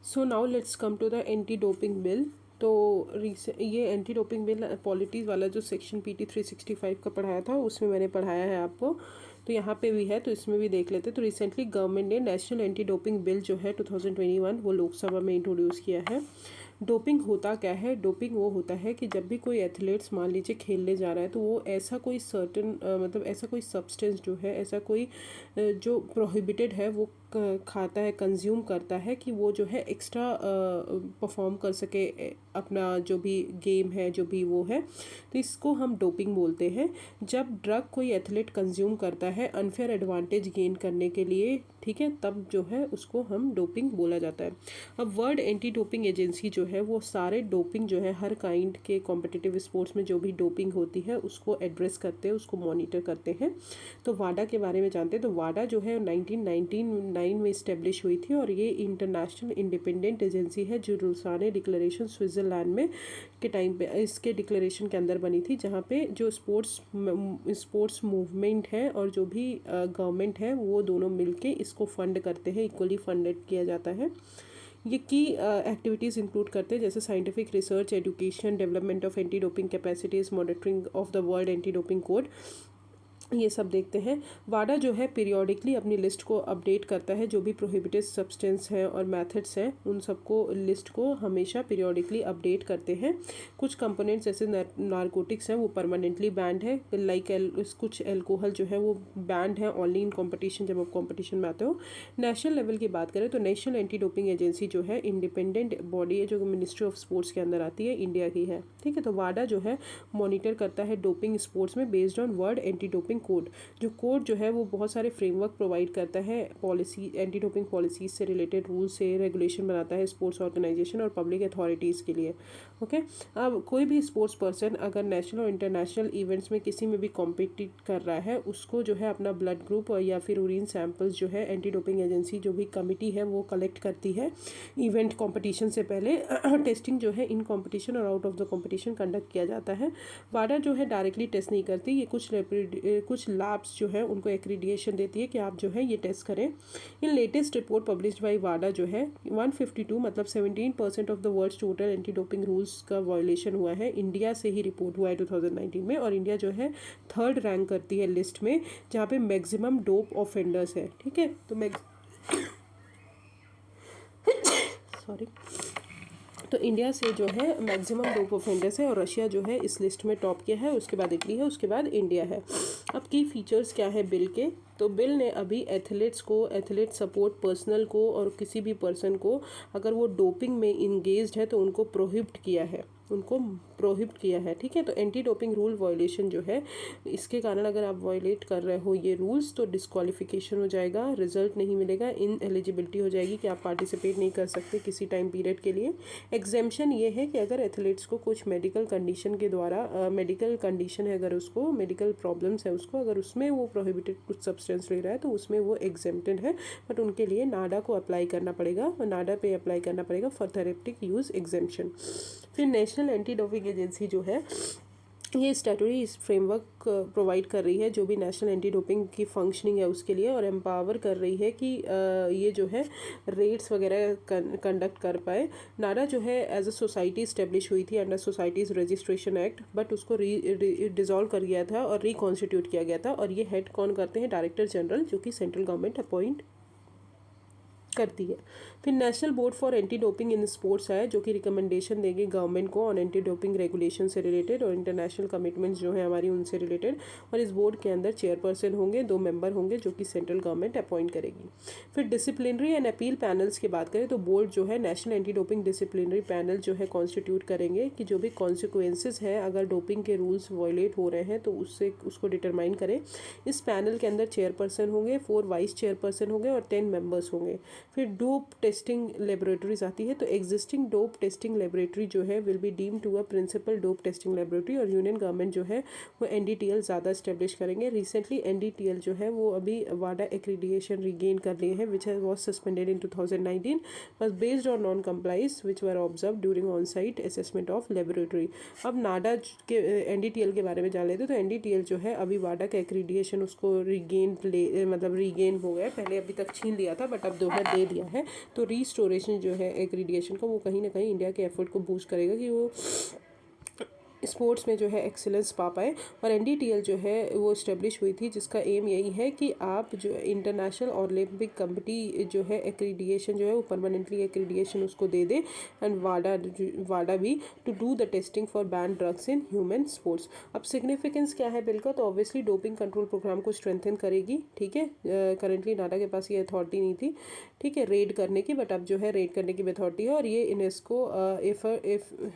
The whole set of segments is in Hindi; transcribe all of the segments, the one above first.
So now let's come to the anti doping bill. तो ये एंटी डोपिंग बिल पॉलिटीज़ वाला जो सेक्शन PT 365 का पढ़ाया था उसमें मैंने पढ़ाया है आपको, तो यहाँ पे भी है, तो इसमें भी देख लेते हैं। तो रिसेंटली गवर्नमेंट ने नेशनल एंटी डोपिंग बिल जो है 2021 वो लोकसभा में इंट्रोड्यूस किया है। डोपिंग होता क्या है? डोपिंग वो होता है कि जब भी कोई एथलीट्स मान लीजिए खेलने जा रहा है तो वो ऐसा कोई सर्टन मतलब ऐसा कोई सब्सटेंस जो है, ऐसा कोई जो प्रोहिबिटेड है वो खाता है, कंज्यूम करता है कि वो जो है एक्स्ट्रा परफॉर्म कर सके अपना जो भी गेम है, जो भी वो है, तो इसको हम डोपिंग बोलते हैं। जब ड्रग कोई एथलीट कंज्यूम करता है अनफेयर एडवांटेज गेन करने के लिए, ठीक है, तब जो है उसको हम डोपिंग बोला जाता है। अब वर्ल्ड एंटी डोपिंग एजेंसी जो है वो सारे डोपिंग जो है हर काइंड के कॉम्पिटिटिव स्पोर्ट्स में जो भी डोपिंग होती है उसको एड्रेस करते हैं, उसको मॉनिटर करते हैं। तो वाडा के बारे में जानते हैं। तो वाडा जो है 1999 में इस्टेब्लिश हुई थी और ये इंटरनेशनल इंडिपेंडेंट एजेंसी है जो रूसाने डिक्लेरेशन स्विट्ज़रलैंड में के टाइम पे इसके डिक्लेरेशन के अंदर बनी थी, जहाँ पे जो स्पोर्ट्स मूवमेंट है और जो भी गवर्नमेंट है वो दोनों मिलके इसको फंड करते हैं, इक्वली फंडेड किया जाता है। ये की एक्टिविटीज़ इंक्लूड करते हैं जैसे scientific research, education, development of anti doping capacities, monitoring of the world anti doping code, ये सब देखते हैं। वाडा जो है पीरियोडिकली अपनी लिस्ट को अपडेट करता है, जो भी प्रोहिबिटेड सब्सटेंस हैं और मेथड्स हैं उन सबको लिस्ट को हमेशा पीरियोडिकली अपडेट करते हैं। कुछ कंपोनेंट्स जैसे नारकोटिक्स हैं वो परमानेंटली बैंड है, लाइक कुछ एल्कोहल जो है वो बैंड है ओनली इन कॉम्पिटिशन, जब आप कॉम्पिटिशन में आते हो। नेशनल लेवल की बात करें तो नेशनल एंटी डोपिंग एजेंसी जो है इंडिपेंडेंट बॉडी है जो मिनिस्ट्री ऑफ स्पोर्ट्स के अंदर आती है, इंडिया की है, ठीक है। तो वाडा जो है मॉनिटर करता है डोपिंग स्पोर्ट्स में based on world anti doping code. जो कोड जो है वो बहुत सारे फ्रेमवर्क प्रोवाइड करता है, पॉलिसी एंटी डोपिंग पॉलिसीज से रिलेटेड रूल से रेगुलेशन बनाता है स्पोर्ट्स ऑर्गेनाइजेशन और पब्लिक अथॉरिटीज़ के लिए। ओके, अब कोई भी स्पोर्ट्स पर्सन अगर नेशनल और इंटरनेशनल इवेंट्स में किसी में भी कॉम्पिटिट कर रहा है उसको जो है अपना ब्लड ग्रुप या फिर यूरिन सैंपल्स जो है एंटी डोपिंग एजेंसी जो भी कमिटी है वो कलेक्ट करती है इवेंट कॉम्पिटिशन से पहले। टेस्टिंग जो है इन कॉम्पिटिशन और out of the competition conduct किया जाता है। वाडा जो है डायरेक्टली टेस्ट नहीं करती, ये कुछ लैब्स जो है उनको एक्रीडिएशन देती है कि आप जो है ये टेस्ट करें। In latest report published by वाडा जो है 152 मतलब 17% of the world's total anti doping rules का वायलेशन हुआ है, इंडिया से ही रिपोर्ट हुआ है 2019 में। और इंडिया जो है 3rd रैंक करती है लिस्ट में जहाँ पे मैक्सिमम डोप ऑफेंडर्स है, ठीक है। तो सॉरी, तो इंडिया से जो है मैक्सिमम डोप ऑफेंडर्स है और रशिया जो है इस लिस्ट में टॉप किया है, उसके बाद इटली है, उसके बाद इंडिया है। अब की फीचर्स क्या है बिल के? तो बिल ने अभी एथलीट्स को, एथलीट सपोर्ट पर्सनल को और किसी भी पर्सन को अगर वो डोपिंग में इंगेज्ड है तो उनको प्रोहिबिट किया है, उनको प्रोहिबिट किया है, ठीक है। तो एंटी डोपिंग रूल वायलेशन जो है इसके कारण अगर आप वायलेट कर रहे हो ये रूल्स तो डिस्क्वालिफिकेशन हो जाएगा, रिजल्ट नहीं मिलेगा, इन एलिजिबिलिटी हो जाएगी कि आप पार्टिसिपेट नहीं कर सकते किसी टाइम पीरियड के लिए। एग्जेम्पशन ये है कि अगर एथलीट्स को कुछ मेडिकल कंडीशन के द्वारा मेडिकल कंडीशन है, अगर उसको मेडिकल प्रॉब्लम्स है उसको, अगर उसमें वो प्रोहिबिटेड कुछ सब्सटेंस ले रहा है तो उसमें वो एग्जेम्प्टेड है, बट उनके लिए नाडा को अप्लाई करना पड़ेगा, नाडा पे अप्लाई करना पड़ेगा फॉर थेरेप्टिक यूज़ एग्जेम्पशन। फिर नेशनल एंटी डोपिंग एजेंसी जो है ये स्टैट्यूटरी फ्रेमवर्क प्रोवाइड कर रही है जो भी नेशनल एंटी डोपिंग की फंक्शनिंग है उसके लिए, और एम्पावर कर रही है कि ये जो है रेट्स वगैरह कंडक्ट कर पाए। नाडा जो है एज अ सोसाइटी इस्टेब्लिश हुई थी under societies registration act, but उसको डिज़ोल्व कर गया था और रिकॉन्स्टिट्यूट किया गया था। और ये हेड कौन करते हैं? डायरेक्टर जनरल, जो कि सेंट्रल गवर्नमेंट अपॉइंट करती है। फिर national board for anti doping in sports है जो कि रिकमेंडेशन देंगे गवर्नमेंट को ऑन एंटी डोपिंग रेगुलेशन से रिलेटेड और इंटरनेशनल कमिटमेंट्स जो है हमारी उनसे रिलेटेड। और इस बोर्ड के अंदर चेयरपर्सन होंगे, 2 मेंबर होंगे जो कि सेंट्रल गवर्नमेंट अपॉइंट करेगी। फिर डिसिप्लिनरी एंड अपील पैनल्स की बात करें तो बोर्ड जो है national anti doping disciplinary panel जो है कॉन्स्टिट्यूट करेंगे कि जो भी कॉन्सिक्वेंसेज है अगर डोपिंग के रूल्स वायलेट हो रहे हैं तो उसको डिटरमाइन करें। इस पैनल के अंदर चेयरपर्सन होंगे, 4 वाइस चेयरपर्सन होंगे और 10 मेंबर्स होंगे। फिर डोप टेस्टिंग लेबोरेटरीज आती है, तो एग्जिस्टिंग डोप टेस्टिंग लेबोरेटरी जो है will be deem to a principal dope testing laboratory, और यूनियन गवर्नमेंट जो है वो NDTL ज़्यादा इस्टेब्लिश करेंगे। रिसेंटली NDTL जो है वो अभी वाडा एक्रीडिएशन रिगेन कर लिए हैं विच वॉज सस्पेंडेड इन 2019 बस based on non complies which were observe during on site assessment of laboratory. अब नाडा के NDTL के बारे में जान लेते, तो NDTL जो है अभी वाडा का एक्रीडिएशन उसको रिगेन हो गया, पहले अभी तक छीन लिया था बट अब जो है दे दे दिया है, तो रीस्टोरेशन जो है एक्रीडिएशन का वो कहीं ना कहीं इंडिया के एफर्ट को बूस्ट करेगा कि वो स्पोर्ट्स में जो है एक्सेलेंस पा पाए। और एनडीटीएल जो है वो इस्टेब्लिश हुई थी जिसका एम यही है कि आप जो इंटरनेशनल ओलंपिक कमिटी जो है एक्रीडिएशन जो है वो परमानेंटली एक्रीडिएशन उसको दे दे, एंड वाडा भी to do the testing for ban drugs in human sports. अब सिग्निफिकेंस क्या है बिल का, तो ऑब्वियसली डोपिंग कंट्रोल प्रोग्राम को स्ट्रेंथन करेगी, ठीक है। करेंटली नाडा के पास ये अथॉरिटी नहीं थी, ठीक है, रेड करने की, बट अब जो है रेड करने की अथॉरिटी है, और ये यूनेस्को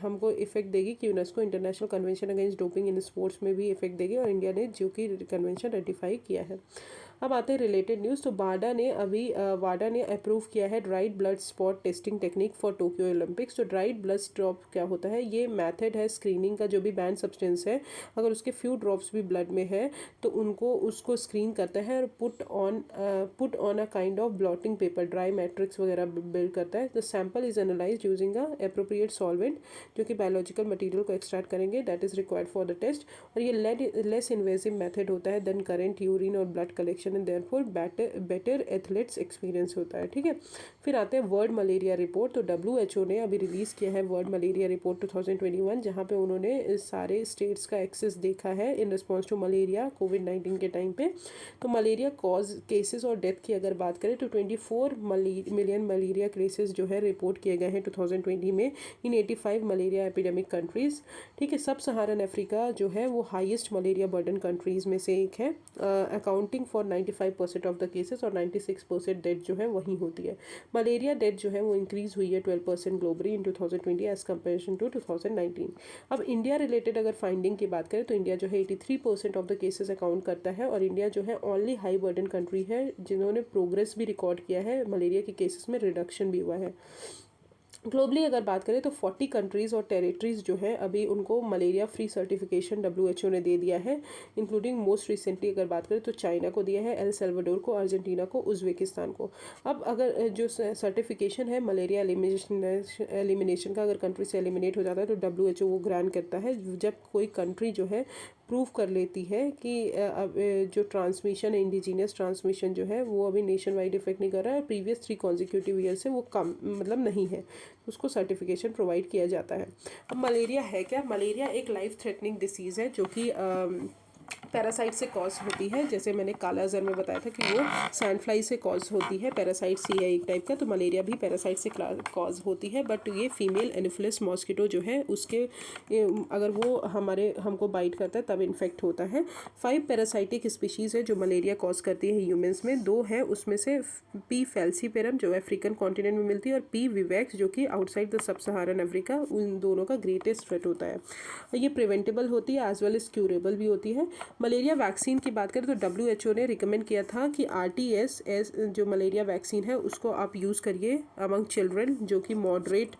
हमको इफेक्ट देगी कि UNESCO international convention against doping in sports में भी इफेक्ट देगी, और इंडिया ने जो कि कन्वेंशन रेटिफाई किया है। अब आते हैं रिलेटेड न्यूज़। तो वाडा ने अप्रूव किया है dried blood spot testing technique for Tokyo Olympics. तो ड्राइड ब्लड स्पॉट क्या होता है, ये मेथड है स्क्रीनिंग का, जो भी बैन सब्सटेंस है अगर उसके फ्यू ड्रॉप्स भी ब्लड में है तो उसको स्क्रीन करता है और put on a kind of blotting paper, dry matrix वगैरह बिल्ड करता है। The sample is analyse using a appropriate solvent, जो कि बायोलॉजिकल मटीरियल को एक्सट्रैक्ट करेंगे, that is required for the test. और ये लेस इन्वेसिव मेथड होता है देन करेंट यूरिन और blood collection, and therefore better athletes experience होता है, ठीक है। फिर आते हैं वर्ल्ड मलेरिया रिपोर्ट। तो WHO ने अभी रिलीज़ किया है वर्ल्ड मलेरिया रिपोर्ट 2021, जहाँ पे उन्होंने सारे स्टेट्स का एक्सेस देखा है इन रिस्पॉन्स टू मलेरिया कोविड-19 के टाइम पे। तो मलेरिया कॉज केसेस और डेथ की अगर बात करें तो 24 मिलियन मलेरिया केसेस जो है रिपोर्ट किए गए हैं 2020 में इन 85 मलेरिया एपिडेमिक कंट्रीज़, ठीक है। सब सहारन अफ्रीका जो है वो हाईएस्ट मलेरिया बर्डन कंट्रीज़ में से एक है, accounting for 95% of the cases, और 96% डेथ जो है वहीं होती है। मलेरिया डेथ जो है वो इंक्रीज़ हुई है 12% globally in 2020 as comparison to 2019। अब इंडिया रिलेटेड अगर फाइंडिंग की बात करें तो इंडिया जो है 83% ऑफ द केसेस अकाउंट करता है, और इंडिया जो है ओनली हाई बर्डन कंट्री है जिन्होंने प्रोग्रेस भी रिकॉर्ड किया है, मलेरिया के केसेस में रिडक्शन भी हुआ है। ग्लोबली अगर बात करें तो 40 कंट्रीज़ और टेरिटरीज़ जो है अभी उनको मलेरिया फ्री सर्टिफिकेशन WHO ने दे दिया है, इंक्लूडिंग मोस्ट रिसेंटली अगर बात करें तो चाइना को दिया है, एल सल्वाडोर को, अर्जेंटीना को, उज़्बेकिस्तान को। अब अगर जो सर्टिफिकेशन है मलेरिया एलिमिनेशन का, अगर कंट्री से एलिमिनेट हो जाता है तो WHO वो ग्रांट करता है जब कोई कंट्री जो है प्रूव कर लेती है कि अब जो ट्रांसमिशन है, इंडिजीनियस ट्रांसमिशन जो है वो अभी नेशन वाइड इफेक्ट नहीं कर रहा है, प्रीवियस 3 कॉन्जिक्यूटिव ईयर से वो कम मतलब नहीं है, उसको सर्टिफिकेशन प्रोवाइड किया जाता है। अब मलेरिया है क्या, मलेरिया एक लाइफ थ्रेटनिंग डिसीज़ है जो कि पैरासाइट से कॉज होती है, जैसे मैंने काला अजहर में बताया था कि वो सैंड फ्लाई से कॉज होती है, पैरासाइट सी है एक टाइप का, तो मलेरिया भी पैरासाइट से कॉज होती है, बट ये फीमेल एनोफिलस मॉस्किटो जो है उसके अगर वो हमको बाइट करता है तब इन्फेक्ट होता है। 5 पैरासाइटिक स्पीशीज़ है जो मलेरिया कॉज करती है ह्यूमंस में, 2 है उसमें से पी फैल्सीपेरम जो अफ्रीकन कॉन्टिनेंट में मिलती है, और पी विवैक्स जो कि outside the sub Saharan Africa, उन दोनों का ग्रेटेस्ट थ्रेट होता है। ये प्रिवेंटेबल होती है एज वेल एज क्यूरेबल भी होती है। मलेरिया वैक्सीन की बात करें तो WHO ने रिकमेंड किया था कि RTS जो मलेरिया वैक्सीन है उसको आप यूज़ करिए अमंग चिल्ड्रन जो कि मॉडरेट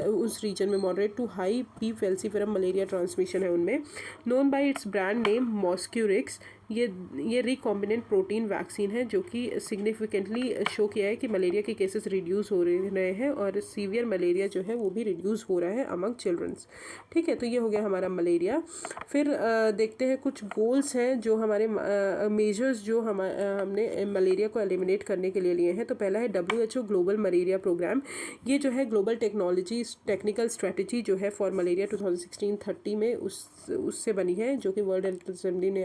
उस रीजन में moderate to high P falciparum malaria transmission है उनमें। Known by its brand name Mosquirix, ये रिकॉम्बिनेंट प्रोटीन वैक्सीन है जो कि सिग्निफिकेंटली शो किया है कि मलेरिया के केसेस रिड्यूस हो रहे हैं, और सीवियर मलेरिया जो है वो भी रिड्यूस हो रहा है अमंग चिल्ड्रंस, ठीक है। तो ये हो गया हमारा मलेरिया। फिर देखते हैं कुछ गोल्स हैं जो हमारे मेजर्स जो हमने मलेरिया को एलिमिनेट करने के लिए लिए हैं। तो पहला है WHO ग्लोबल मलेरिया प्रोग्राम, ये जो है ग्लोबल टेक्निकल स्ट्रेटजी जो है फॉर मलेरिया 2016-30 में उससे बनी है, जो कि वर्ल्ड हेल्थ असेंबली ने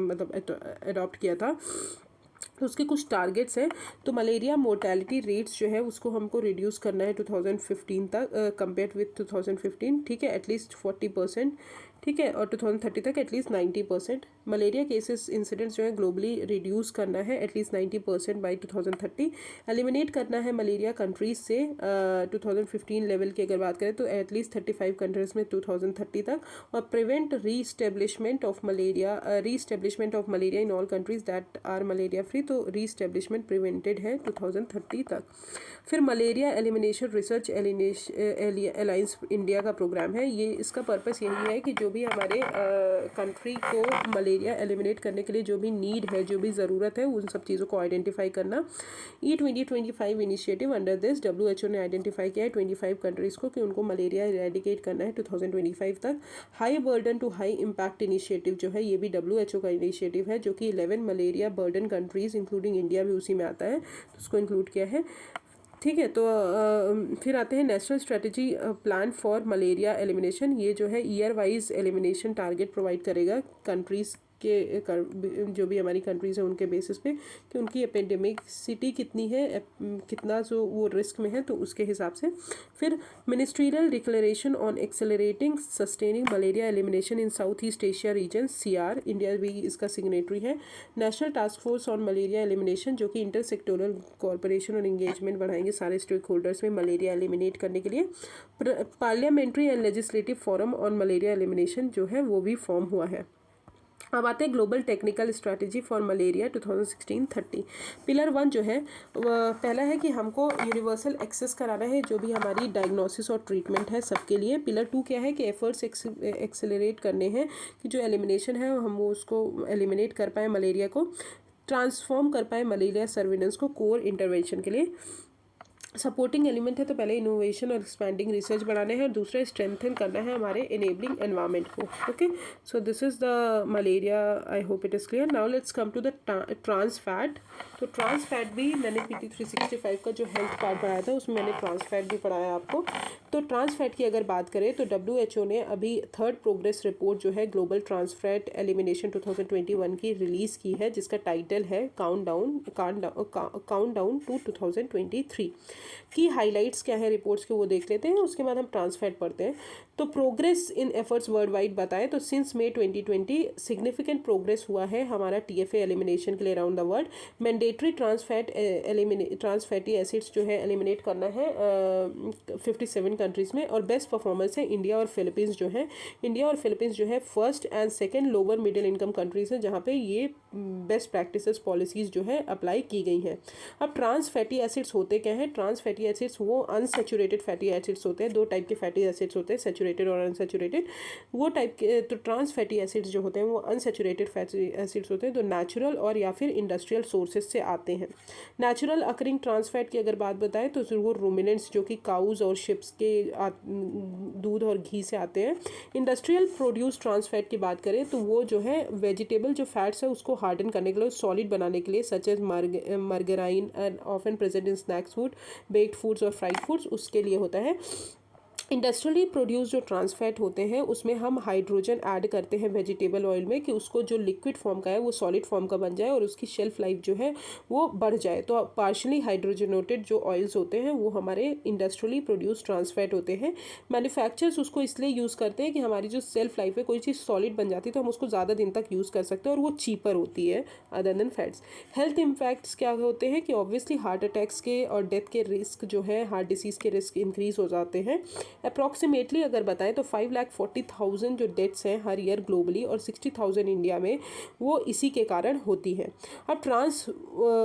अडॉप्ट किया था। तो उसके कुछ टारगेट्स हैं। तो मलेरिया मोर्टेलिटी रेट्स जो है उसको हमको रिड्यूस करना है 2015 तक कंपेयर विथ 2015, ठीक है, एटलीस्ट 40%, ठीक है, और 2030 तक एटलीस्ट 90%। मलेरिया केसेस इंसिडेंट्स जो है ग्लोबली रिड्यूस करना है एटलीस्ट 90% बाई 2030। एलिमिनेट करना है मलेरिया कंट्रीज से 2015 लेवल की अगर बात करें तो एटलीस्ट 35 कंट्रीज में 2030 तक। और prevent reestablishment of malaria in all countries that are malaria free, तो रीस्टेब्लिशमेंट प्रिवेंटेड है 2030 तक। फिर malaria elimination research alliance India का प्रोग्राम है, ये इसका पर्पस यही है कि जो जो भी हमारे कंट्री को मलेरिया एलिमिनेट करने के लिए जो भी नीड है, जो भी ज़रूरत है, उन सब चीज़ों को आइडेंटिफाई करना। E2025 initiative, under this WHO ने आइडेंटिफाई किया है 25 कंट्रीज़ को कि उनको मलेरिया इरेडिकेट करना है 2025 तक। High burden to high impact initiative जो है, ये भी WHO का इनिशिएटिव है, जो कि 11 malaria burden countries including India भी उसी में आता है, तो उसको इंक्लूड किया है। ठीक है, तो फिर आते हैं national strategy plan for malaria elimination. ये जो है year wise elimination target provide करेगा कंट्रीज़ के जो भी हमारी कंट्रीज़ हैं उनके बेसिस पे कि उनकी एपिडेमिसिटी कितनी है, कितना जो वो रिस्क में है, तो उसके हिसाब से। फिर ministerial declaration on accelerating sustaining malaria elimination in south east Asia region CR, India भी इसका सिग्नेटरी है। National task force on malaria elimination, जो कि इंटर सेक्टोरल कॉर्पोरेशन और इंगेजमेंट बढ़ाएंगे सारे स्टेक होल्डर्स में मलेरिया एलिमिनेट करने के लिए। Parliamentary and legislative forum on malaria elimination जो है वो भी फॉर्म हुआ है। अब आते हैं global technical strategy for malaria 2016-30। Pillar 1 जो है पहला है कि हमको यूनिवर्सल एक्सेस कराना है जो भी हमारी डायग्नोसिस और ट्रीटमेंट है सबके लिए। पिलर 2 क्या है कि एफर्ट्स एक्सेलरेट करने हैं कि जो एलिमिनेशन है हम वो उसको एलिमिनेट कर पाए, मलेरिया को ट्रांसफॉर्म कर पाए मलेरिया सर्विलेंस को कोर इंटरवेंशन के लिए। सपोर्टिंग एलिमेंट है तो पहले इनोवेशन और एक्सपैंडिंग रिसर्च बढ़ाने हैं, और दूसरा स्ट्रेंथन करना है हमारे इनेबलिंग एनवायरनमेंट को। Okay, so this is the malaria, I hope it is clear. Now let's come to the trans fat. तो ट्रांस फैट भी मैंने PT 365 का जो हेल्थ पार्ट पढ़ाया था उसमें मैंने ट्रांस फैट भी पढ़ाया आपको। तो ट्रांस फैट की अगर बात करें तो WHO ने अभी 3rd प्रोग्रेस रिपोर्ट जो है ग्लोबल ट्रांस फैट एलिमिनेशन 2021 की रिलीज़ की है, जिसका टाइटल है काउंट डाउन टू 2023। की हाइलाइट्स क्या है रिपोर्ट्स के वो देख लेते हैं, उसके बाद हम ट्रांस फैट पढ़ते हैं। तो progress in efforts world wide बताएं तो सिंस May 2020 सिग्निफिकेंट प्रोग्रेस हुआ है हमारा TFA एलिमिनेशन के लिए around the world. Mandatory trans fatty acids जो है एलिमिनेट करना है 57 कंट्रीज़ में, और बेस्ट परफॉर्मेंस है इंडिया और फिलीपींस जो है। इंडिया और फिलीपींस जो है first and second lower middle income countries हैं जहाँ पे ये बेस्ट प्रैक्टिसेस पॉलिसीज़ जो है अप्लाई की गई हैं। अब ट्रांस फैटी एसिड्स होते क्या हैं? ट्रांस फैटी एसिड्स वो अनसेचुरेटेड फैटी एसिड्स होते हैं। 2 टाइप के फैटी एसिड्स होते हैं, सेचुरेटेड और अनसेचुरेटेड। वो टाइप के तो ट्रांस फैटी एसिड्स जो होते हैं वो अनसेचुरेटेड फैटी एसिड्स होते हैं, तो नेचुरल और या फिर इंडस्ट्रियल सोर्सेज से आते हैं। नेचुरल अकरिंग ट्रांस फैट की अगर बात बताएं तो वो रूमिनेंट्स जो कि काउज और शिप्स के दूध और घी से आते हैं। इंडस्ट्रियल प्रोड्यूस ट्रांस फैट की बात करें तो वो जो है वेजिटेबल जो फैट्स है उसको हार्डन करने के लिए, सॉलिड बनाने के लिए, such as margarine and often present in snacks food, baked foods और फ्राइड फूड्स, उसके लिए होता है। इंडस्ट्रियली प्रोड्यूस जो ट्रांस फैट होते हैं उसमें हम हाइड्रोजन ऐड करते हैं वेजिटेबल ऑयल में कि उसको जो लिक्विड फॉर्म का है वो सॉलिड फॉर्म का बन जाए और उसकी शेल्फ लाइफ जो है वो बढ़ जाए। तो पार्शली हाइड्रोजनेटेड जो ऑयल्स होते हैं वो हमारे इंडस्ट्रियली प्रोड्यूस ट्रांस फैट होते हैं। मैन्युफैक्चरर्स उसको इसलिए यूज़ करते हैं कि हमारी जो सेल्फ लाइफ है, कोई चीज़ सॉलिड बन जाती है तो हम उसको ज़्यादा दिन तक यूज़ कर सकते हैं और वो चीपर होती है other than fats. Health impacts क्या होते हैं कि ऑब्वियसली हार्ट अटैक्स के और डेथ के रिस्क जो है, हार्ट डिसीज़ के रिस्क इंक्रीज़ हो जाते हैं। अप्रॉक्सीमेटली अगर बताएं तो 5,40,000 जो डेथ्स हैं हर ईयर ग्लोबली और 60,000 इंडिया में, वो इसी के कारण होती है। अब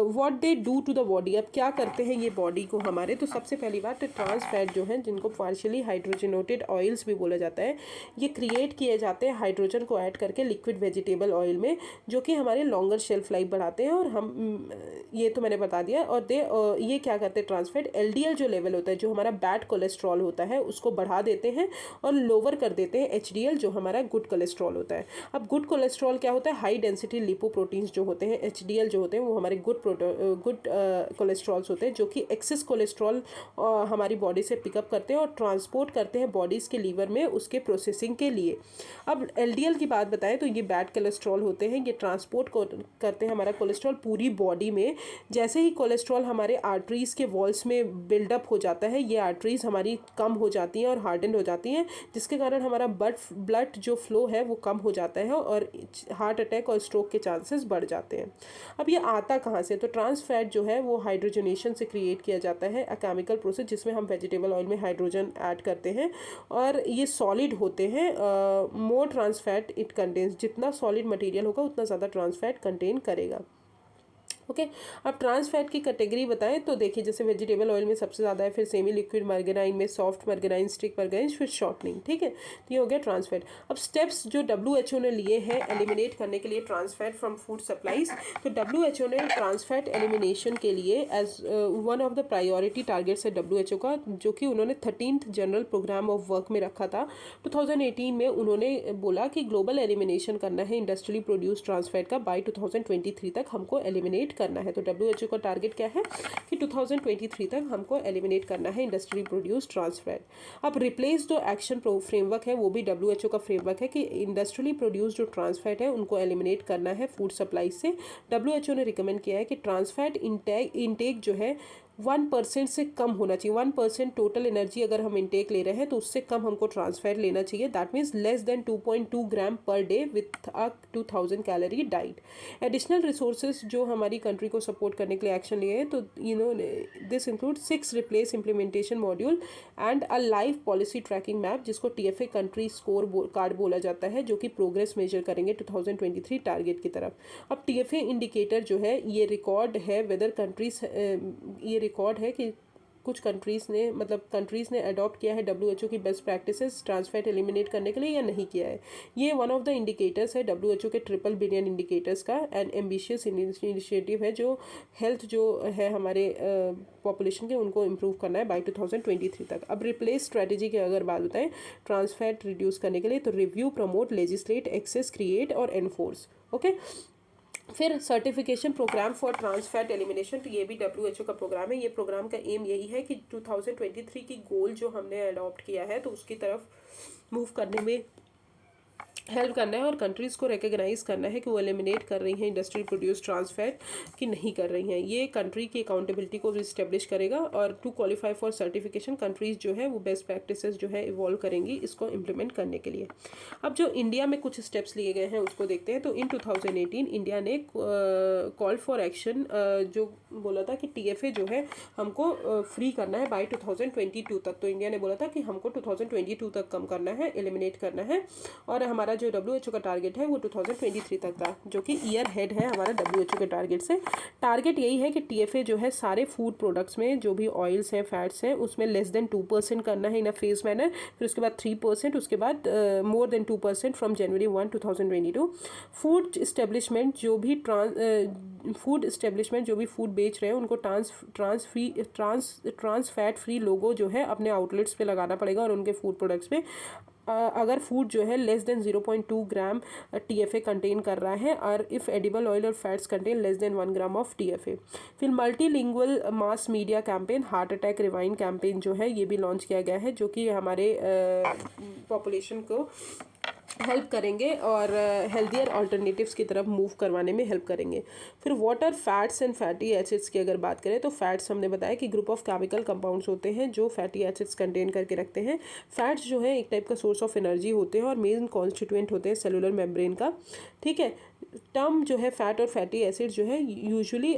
what they do to the body, अब क्या करते हैं ये बॉडी को हमारे? तो सबसे पहली बात ट्रांस फैट जो है, जिनको पार्शियली हाइड्रोजनेटेड ऑयल्स भी बोला जाता है, ये क्रिएट किए जाते हैं हाइड्रोजन को ऐड करके लिक्विड वेजिटेबल ऑयल में, जो कि हमारे लॉन्गर शेल्फ लाइफ बढ़ाते हैं। और हम ये तो मैंने बता दिया। और ये क्या करते हैं ट्रांस फैट, LDL जो लेवल होता है, जो हमारा बैड कोलेस्ट्रॉल होता है, उसको बढ़ा देते हैं और लोअर कर देते हैं HDL जो हमारा गुड कोलेस्ट्रॉल होता है। अब गुड कोलेस्ट्रॉल क्या होता है? हाई डेंसिटी लिपोप्रोटीन्स जो होते हैं, HDL जो होते हैं, वो हमारे गुड कोलेस्ट्रॉल्स होते हैं, जो कि एक्सेस कोलेस्ट्रॉल हमारी बॉडी से पिकअप करते हैं और ट्रांसपोर्ट करते हैं बॉडीज़ के लीवर में उसके प्रोसेसिंग के लिए। अब LDL की बात बताएं तो ये बैड कोलेस्ट्रॉल होते हैं, ये ट्रांसपोर्ट करते हैं हमारा कोलेस्ट्रॉल पूरी बॉडी में। जैसे ही कोलेस्ट्रॉल हमारे आर्टरीज़ के वॉल्स में बिल्डअप हो जाता है, ये आर्टरीज़ हमारी कम हो जाती हैं और हार्डन हो जाती हैं, जिसके कारण हमारा ब्लड जो फ्लो है वो कम हो जाता है और हार्ट अटैक और स्ट्रोक के चांसेस बढ़ जाते हैं। अब ये आता कहाँ से? तो ट्रांस फैट जो है वो हाइड्रोजनेशन से क्रिएट किया जाता है, अ केमिकल प्रोसेस जिसमें हम वेजिटेबल ऑयल में हाइड्रोजन ऐड करते हैं और ये सॉलिड होते हैं। मोर ट्रांस फैट इट कंटेन्स, जितना सॉलिड मटेरियल होगा उतना ज़्यादा ट्रांस फैट कंटेन करेगा। ओके अब ट्रांस फैट की कैटेगरी बताएं तो देखिए जैसे वेजिटेबल ऑयल में सबसे ज़्यादा है, फिर सेमी लिक्विड मार्गेराइन में, सॉफ्ट मार्गेराइन, स्टिक मार्गेराइन, फिर शॉर्टनिंग। ठीक है, तो ये हो गया ट्रांस फैट। अब स्टेप्स जो WHO ने लिए हैं एलिमिनेट करने के लिए trans fat from food supplies, तो WHO ने ट्रांस फैट एलिमिनेशन के लिए as one of the priority targets है WHO का, जो कि उन्होंने 13th general programme of work में रखा था 2018 में। उन्होंने बोला कि ग्लोबल एलिमिनेशन करना है इंडस्ट्रियली प्रोड्यूस ट्रांस फैट का बाय 2023 तक हमको एलिमिनेट करना है। तो WHO का टारगेट क्या है कि 2023 तक हमको एलिमिनेट करना है इंडस्ट्री प्रोड्यूस ट्रांस फैट। अब रिप्लेस जो एक्शन फ्रेमवर्क है वो भी WHO का फ्रेमवर्क है कि इंडस्ट्रियली प्रोड्यूस जो ट्रांस फैट है उनको एलिमिनेट करना है फूड सप्लाई से। WHO ने रिकमेंड किया है कि ट्रांस फैट इंटेक जो है 1% से कम होना चाहिए। 1% टोटल एनर्जी अगर हम इंटेक ले रहे हैं तो उससे कम हमको ट्रांस फैट लेना चाहिए। That means less than 2.2 gram per day with a 2000 calorie diet. Additional resources जो हमारी कंट्री को सपोर्ट करने के लिए एक्शन लिए हैं, तो this include 6 replace implementation module and a live policy tracking map, जिसको TFA कंट्री स्कोर कार्ड बोला जाता है, जो कि प्रोग्रेस मेजर करेंगे 2023 टारगेट की तरफ। अब TFA इंडिकेटर जो है ये रिकॉर्ड है वेदर कंट्रीज, ये रिकॉर्ड है कि कुछ कंट्रीज़ ने अडॉप्ट किया है WHO की best practices trans fat eliminate करने के लिए या नहीं किया है। ये वन ऑफ द इंडिकेटर्स है WHO के 3 बिलियन इंडिकेटर्स का, एंड एम्बिशियस इनिशिएटिव है जो हेल्थ जो है हमारे पॉपुलेशन के उनको इम्प्रूव करना है बाय 2023 तक। अब रिप्लेस स्ट्रेटेजी की अगर बात बताएं ट्रांस फैट रिड्यूस करने के लिए, तो review, promote, legislate, access, create और एनफोर्स। ओके, फिर certification programme for trans fat elimination, तो ये भी WHO का प्रोग्राम है। ये प्रोग्राम का एम यही है कि 2023 की गोल जो हमने अडॉप्ट किया है तो उसकी तरफ मूव करने में हेल्प करना है और कंट्रीज़ को रिकग्नाइज करना है कि वो एलिमिनेट कर रही हैं इंडस्ट्री प्रोड्यूस ट्रांस फैट कि नहीं कर रही हैं। ये कंट्री की अकाउंटेबिलिटी को इस्टेब्लिश करेगा, और to qualify for certification countries जो है वो बेस्ट प्रैक्टिसेस जो है इवॉल्व करेंगी इसको इम्प्लीमेंट करने के लिए। अब जो इंडिया में कुछ स्टेप्स लिए गए हैं उसको देखते हैं। तो इन 2018 इंडिया ने कॉल फॉर एक्शन जो बोला था कि TFA जो है हमको फ्री करना है बाय 2022 तक। तो इंडिया ने बोला था कि हमको 2022 तक कम करना है, एलिमिनेट करना है, और हमारा जो WHO का टारगेट है वो 2023 तक था, जो कि ईयर हेड है हमारा WHO के टारगेट से। टारगेट यही है कि TFA जो है सारे फूड प्रोडक्ट्स में जो भी ऑयल्स हैं, फैट्स हैं, उसमें लेस देन 2% करना है इन अ फेज मैनर, फिर उसके बाद 3%, उसके बाद more than 2% from January 1, 2022। Food establishment जो भी फूड बेच रहे हैं उनको ट्रांस फैट फ्री लोगो जो है अपने आउटलेट्स पे लगाना पड़ेगा, और उनके फूड प्रोडक्ट्स में अगर फूड जो है लेस देन 0.2 ग्राम TFA कंटेन कर रहा है, और इफ़ एडिबल ऑयल और fats contain less than 1 gram of TFA। फिर multilingual mass media campaign, heart attack rewind campaign जो है ये भी लॉन्च किया गया है, जो कि हमारे पॉपुलेशन को हेल्प करेंगे और हेल्दियर अल्टरनेटिव्स की तरफ मूव करवाने में हेल्प करेंगे। फिर water, fats and fatty acids की अगर बात करें तो फैट्स हमने बताया कि ग्रुप ऑफ केमिकल कंपाउंड्स होते हैं जो फैटी एसिड्स कंटेन करके रखते हैं। फैट्स जो है एक टाइप का सोर्स ऑफ एनर्जी होते हैं और मेन कॉन्स्टिट्यूएंट होते हैं सेलुलर मेम्ब्रेन का। ठीक है, टर्म जो है फैट और फैटी एसिड्स जो है यूजुअली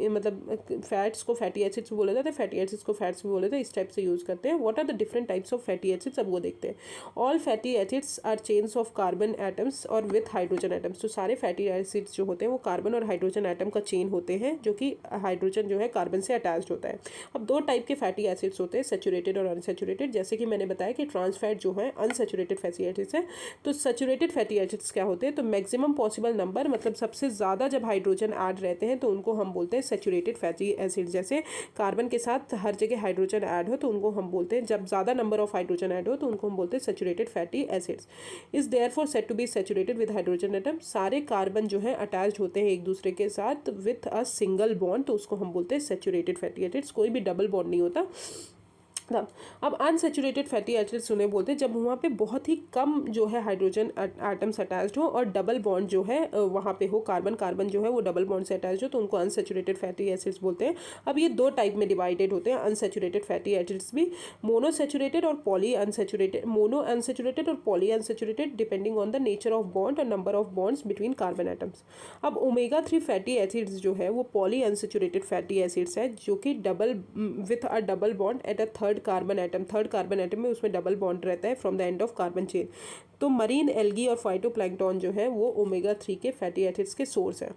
मतलब फैट्स को फैटी एसिड्स बोला जाता है, फैटी एसिड्स को फैट्स भी बोला जाता है, इस टाइप से यूज़ करते हैं। What are the different types of fatty acids, अब वो देखते हैं। All fatty acids are chains of carbon atoms और विथ हाइड्रोजन एटम्स। तो सारे फैटी एसिड्स जो होते हैं वो कार्बन और हाइड्रोजन एटम का चेन होते हैं, जो कि हाइड्रोजन जो है कार्बन से अटैच्ड होता है। अब 2 टाइप के फैटी एसिड्स होते हैं, सैचुरेटेड और अनसैचुरेटेड। जैसे कि मैंने बताया कि ट्रांस फैट जो है अनसैचुरेटेड फैटी एसिड्स है। तो सैचुरेटेड फैटी एसिड्स क्या होते हैं, तो मैक्सिमम पॉसिबल नंबर, मतलब सबसे ज़्यादा जब हाइड्रोजन ऐड रहते हैं तो उनको हम बोलते हैं सैचुरेटेड फैटी एसिड। जैसे कार्बन के साथ हर जगह हाइड्रोजन ऐड हो तो उनको हम बोलते हैं, जब ज़्यादा नंबर ऑफ हाइड्रोजन ऐड हो तो उनको हम बोलते हैं saturated fatty acids. Is therefore said to be saturated with hydrogen atom. सारे कार्बन जो है अटैच्ड होते हैं एक दूसरे के साथ विथ अ सिंगल बॉन्ड, तो उसको हम बोलते हैं सैचुरेटेड फैटी एसिड्स। कोई भी डबल बॉन्ड नहीं होता। अब अनसैचुरेटेड फैटी एसिड्स उन्हें बोलते हैं जब वहाँ पे बहुत ही कम जो है हाइड्रोजन एटम्स अटैच्ड हो और डबल बॉन्ड जो है वहाँ पे हो, कार्बन जो है वो डबल बॉन्ड से अटैच्ड हो, तो उनको अनसैचुरेटेड फैटी एसिड्स बोलते हैं। अब ये 2 टाइप में डिवाइडेड होते हैं अनसैचुरेटेड फैटी एसिड्स भी, मोनोसैचुरेटेड और पॉली अनसैचुरेटेड। मोनो अनसैचुरेटेड और poly unsaturated depending on the nature of bond और number of bonds between carbon atoms. अब ओमेगा 3 फैटी एसिड्स जो है वो पॉली अनसैचुरेटेड फैटी एसिड्स है, जो कि double with a double bond at a third carbon atom में उसमें डबल बॉन्ड रहता है from the end of carbon chain. तो मरीन एल्गी और फाइटोप्लैंक्टन जो है वो ओमेगा 3 के फैटी एसिड्स के सोर्स हैं।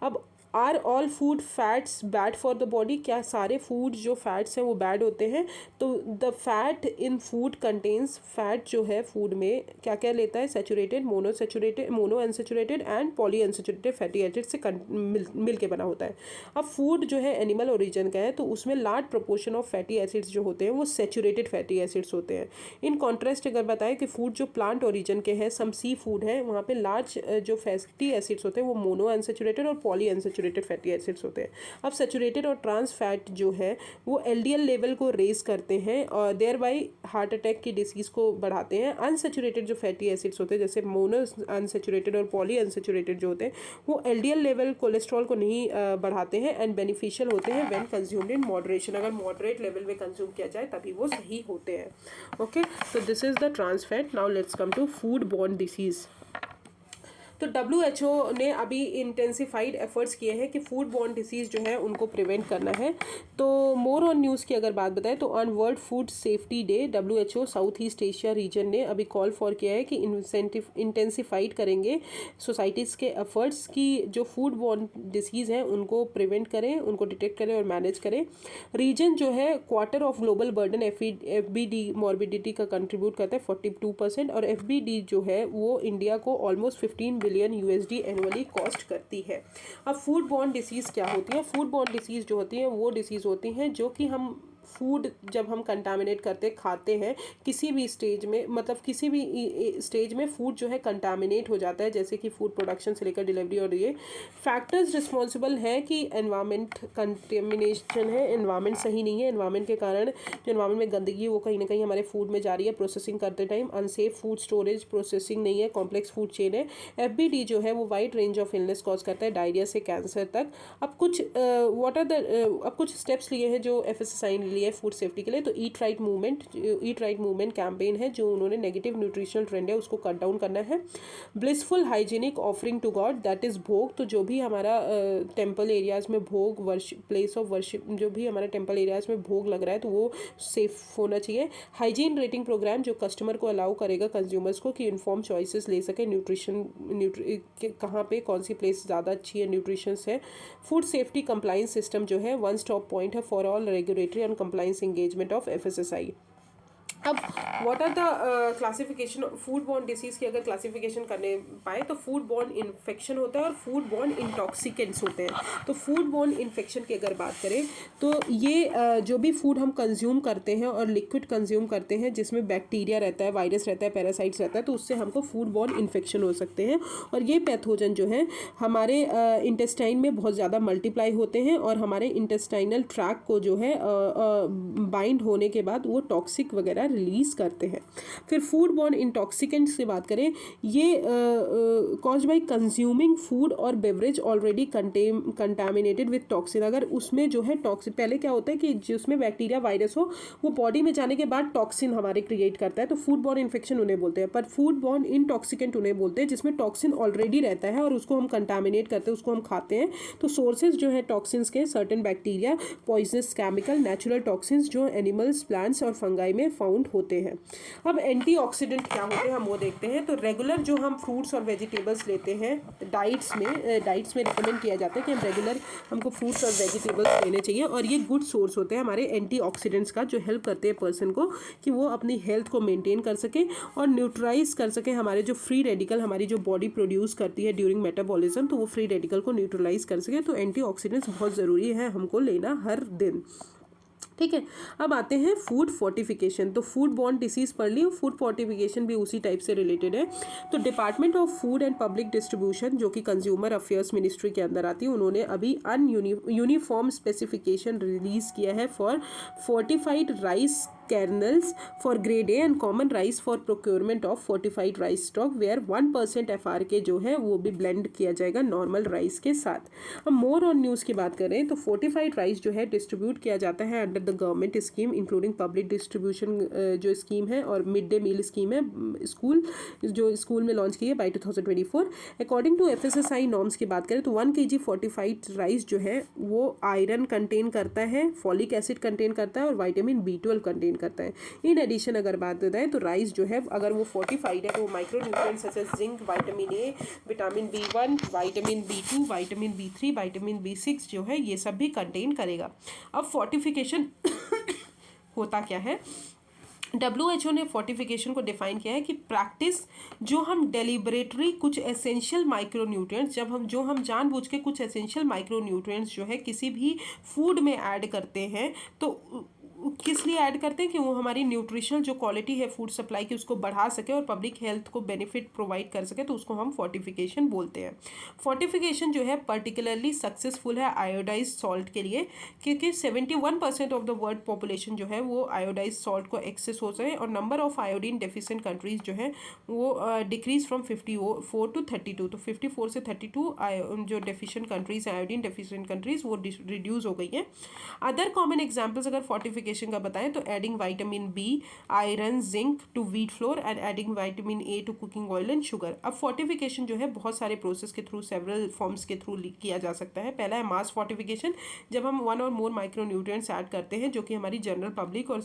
अब are all food fats bad for the body, क्या सारे फूड जो फैट्स हैं वो बैड होते हैं? तो the fat in food contains, fat जो है फूड में क्या क्या लेता है? Saturated, mono unsaturated and poly unsaturated fatty acid से मिल के बना होता है। अब फूड जो है एनिमल ओरिजिन का है तो उसमें large proportion of fatty acids जो होते हैं वो सैचुरेटेड फैटी एसिड्स होते हैं। इन कॉन्ट्रास्ट अगर बताएं कि फूड जो प्लांट ओरिजिन के हैं, सम सी फूड है, वहाँ पे लार्ज जो फैटी एसिड्स होते हैं वो मोनो अनसेचुरेटेड और पॉली अनसेचुरेटेड फैटी एसिड्स होते हैं। अब सैचुरेटेड और ट्रांस फैट जो है वो एलडीएल लेवल को रेज करते हैं और देयर बाई हार्ट अटैक की डिसीज़ को बढ़ाते हैं। अनसेचुरेटेड जो फैटी एसिड्स होते हैं जैसे मोनो अनसेचुरेटेड और पॉली अनसेचुरेटेड जो होते हैं वो एलडीएल लेवल कोलेस्ट्रॉल को नहीं बढ़ाते हैं एंड बेनिफिशियल होते हैं व्हेन कंज्यूम्ड इन मॉडरेशन, अगर मॉडरेट लेवल में कंज्यूम किया जाए तभी वो सही होते हैं। Okay, so this is the trans fat. Now let's come to food borne disease. तो WHO ने अभी इंटेंसिफाइड एफर्ट्स किए हैं कि फूड बॉर्न डिसीज़ जो है उनको प्रिवेंट करना है। तो मोर ऑन न्यूज़ की अगर बात बताएं तो on world food safety day WHO south east Asia region ने अभी कॉल फॉर किया है कि इंटेंसिफाइड करेंगे सोसाइटीज़ के एफर्ट्स की जो फूड बॉर्न डिसीज़ हैं उनको प्रिवेंट करें, उनको डिटेक्ट करें और मैनेज करें। रीजन जो है quarter of global burden FBD morbidity का कंट्रीब्यूट करता है 42% और FBD जो है वो इंडिया को almost 15 billion USD annually cost करती है। अब फूड बॉर्न डिसीज़ क्या होती है? फूड बॉर्न डिसीज़ जो होती हैं वो डिसीज़ होती हैं जो कि हम फूड जब हम कंटामिनेट करते खाते हैं किसी भी स्टेज में, मतलब किसी भी स्टेज में फूड जो है कंटामिनेट हो जाता है, जैसे कि फूड प्रोडक्शन से लेकर डिलीवरी। और ये फैक्टर्स रिस्पॉन्सिबल है कि एनवायरनमेंट कंटेमिनेशन है, एनवायरनमेंट सही नहीं है, एनवायरनमेंट के कारण जो एनवायरनमेंट में गंदगी है वो कहीं ना कहीं हमारे फूड में जा रही है प्रोसेसिंग करते time, unsafe food storage, processing नहीं है, कॉम्प्लेक्स फूड चेन है। FBD जो है वो wide range of illness cause करता है, डायरिया से कैंसर तक। अब कुछ स्टेप्स लिए हैं जो FSSAI ने लिए फूड सेफ्टी के लिए। तो ईट राइट मूवमेंट कैंपेन है जो उन्होंने नेगेटिव न्यूट्रिशनल ट्रेंड है उसको कट डाउन करना है। Blissful hygienic offering to God, that is bhog. तो जो भी हमारा टेम्पल एरियाज में भोग वर्शिप, प्लेस ऑफ वर्शिप, जो भी हमारे टेम्पल एरियाज में भोग लग रहा है तो वो सेफ होना चाहिए। हाइजीन रेटिंग प्रोग्राम जो कस्टमर को अलाउ करेगा कंज्यूमर्स को कि इन्फॉर्म चॉइसेस ले सके कहाँ पे कौन सी प्लेस ज़्यादा अच्छी है, न्यूट्रिशंस है। फूड सेफ्टी कंप्लाइंस सिस्टम जो है वन स्टॉप पॉइंट है for all regulatory and compliance engagement of FSSAI। अब what are the classification food borne disease की अगर क्लासिफिकेशन करने पाए तो फूड बॉर्न इन्फेक्शन होता है और फूड बॉर्न इंटॉक्सिकेंट्स होते हैं। तो फूड बॉर्न इन्फेक्शन की अगर बात करें तो ये जो भी फूड हम कंज्यूम करते हैं और लिक्विड कंज्यूम करते हैं जिसमें बैक्टीरिया रहता है, वायरस रहता है, पैरासाइट्स रहता है, तो उससे हमको फूड बॉर्न इन्फेक्शन हो सकते हैं। और ये पैथोजन जो है हमारे इंटेस्टाइन में बहुत ज़्यादा मल्टीप्लाई होते हैं और हमारे इंटेस्टाइनल ट्रैक को जो है बाइंड होने के बाद वो टॉक्सिक वगैरह रिलीज करते हैं। फिर फूड बॉर्न इंटॉक्सिकेंट्स की बात करें, ये कॉज्ड बाय कंज्यूमिंग फूड और beverage already contaminated with toxin. अगर उसमें जो है टॉक्सिन, पहले क्या होता है कि जिसमें बैक्टीरिया वायरस हो वो बॉडी में जाने के बाद टॉक्सिन हमारे क्रिएट करता है, तो फूड बॉर्न इन्फेक्शन उन्हें बोलते हैं। पर फूड बॉर्न इंटॉक्सिकेंट उन्हें बोलते हैं जिसमें टॉक्सिन ऑलरेडी रहता है और उसको हम कंटामिनेट करते हैं, उसको हम खाते हैं। तो सोर्सेज जो है टॉक्सिन्स के certain bacteria, poisonous chemical, natural toxins जो एनिमल्स, प्लांट्स और फंगाई में फाउंड होते हैं। अब एंटीऑक्सीडेंट क्या होते हैं हम वो देखते हैं। तो रेगुलर जो हम फ्रूट्स और वेजिटेबल्स लेते हैं डाइट्स में रिकमेंड किया जाता है कि हम रेगुलर हमको फ्रूट्स और वेजिटेबल्स लेने चाहिए और ये गुड सोर्स होते हैं हमारे एंटीऑक्सीडेंट्स का, जो हेल्प करते हैं पर्सन को कि वो अपनी हेल्थ को मेंटेन कर सके और न्यूट्रलाइज कर सके हमारे जो फ्री रेडिकल हमारी जो बॉडी प्रोड्यूस करती है ड्यूरिंग मेटाबॉलिज्म, तो वो फ्री रेडिकल को न्यूट्रलाइज कर सके। तो एंटीऑक्सीडेंट्स बहुत ज़रूरी है हमको लेना हर दिन। ठीक है, अब आते हैं फूड फोर्टिफिकेशन। तो फूड बॉर्न डिसीज़ पढ़ ली, फूड फोर्टिफिकेशन भी उसी टाइप से रिलेटेड है। तो department of food and public distribution जो कि कंज्यूमर अफेयर्स मिनिस्ट्री के अंदर आती है, उन्होंने अभी यूनिफॉर्म स्पेसिफिकेशन रिलीज़ किया है for fortified rice kernels for grade A and common rice for procurement of fortified rice stock where 1% FRK जो है वो भी ब्लेंड किया जाएगा नॉर्मल राइस के साथ। अब मोर ऑन न्यूज़ की बात करें तो फोर्टिफाइड राइस जो है डिस्ट्रीब्यूट किया जाता है under the government scheme including public distribution जो स्कीम है और मिड डे मील स्कीम है स्कूल में लॉन्च की है by 2024। According to FSSAI norms की बात करें तो 1 kg फोर्टिफाइड राइस जो है वो आयरन कंटेन करता है, फॉलिक एसिड कंटेन करता है और विटामिन B12 कंटेन करता है। इन एडिशन अगर बात बताएं तो राइस जो है अगर वो फोर्टिफाइड है तो micro nutrients such as zinc, vitamin A, vitamin B1, vitamin B2, vitamin B3, vitamin B6 जो है ये सब भी कंटेन करेगा। अब फोर्टिफिकेशन होता क्या है? WHO ने फोर्टिफिकेशन को डिफाइन किया है कि प्रैक्टिस जो हम डेलिबरेटरी कुछ एसेंशियल माइक्रोन्यूट्रिएंट्स जो हम जानबूझ के कुछ एसेंशियल माइक्रोन्यूट्रिएंट्स जो है किसी भी फूड में ऐड करते हैं, तो किस लिए ऐड करते हैं कि वो हमारी न्यूट्रिशनल जो क्वालिटी है फूड सप्लाई की उसको बढ़ा सके और पब्लिक हेल्थ को बेनिफिट प्रोवाइड कर सके, तो उसको हम फोर्टिफिकेशन बोलते हैं। फोर्टिफिकेशन जो है पर्टिकुलरली सक्सेसफुल है आयोडाइज सॉल्ट के लिए, क्योंकि 71% ऑफ द वर्ल्ड पॉपुलेशन जो है वो आयोडाइज सॉल्ट को एक्सेस हो जाए और number of iodine deficient countries जो है वो डिक्रीज फ्रॉम 54 to 32, तो 54 से 32 जो डेफिशिएंट कंट्रीज हैं आयोडीन डेफिशिएंट कंट्रीज वो रिड्यूस हो गई हैं। अदर कॉमन एग्जाम्पल्स अगर फोर्टिफिकेशन का बताएं तो adding vitamin B, iron, zinc to wheat flour and adding vitamin A to cooking oil and sugar. अब फोर्टिफिकेशन जो है बहुत सारे प्रोसेस के थ्रू सेवरल फॉर्म्स के थ्रू किया जा सकता है। पहला है मास फोर्टिफिकेशन, जब हम वन और मोर माइक्रो न्यूट्रिएंट्स ऐड करते हैं जो कि हमारी जनरल पब्लिक और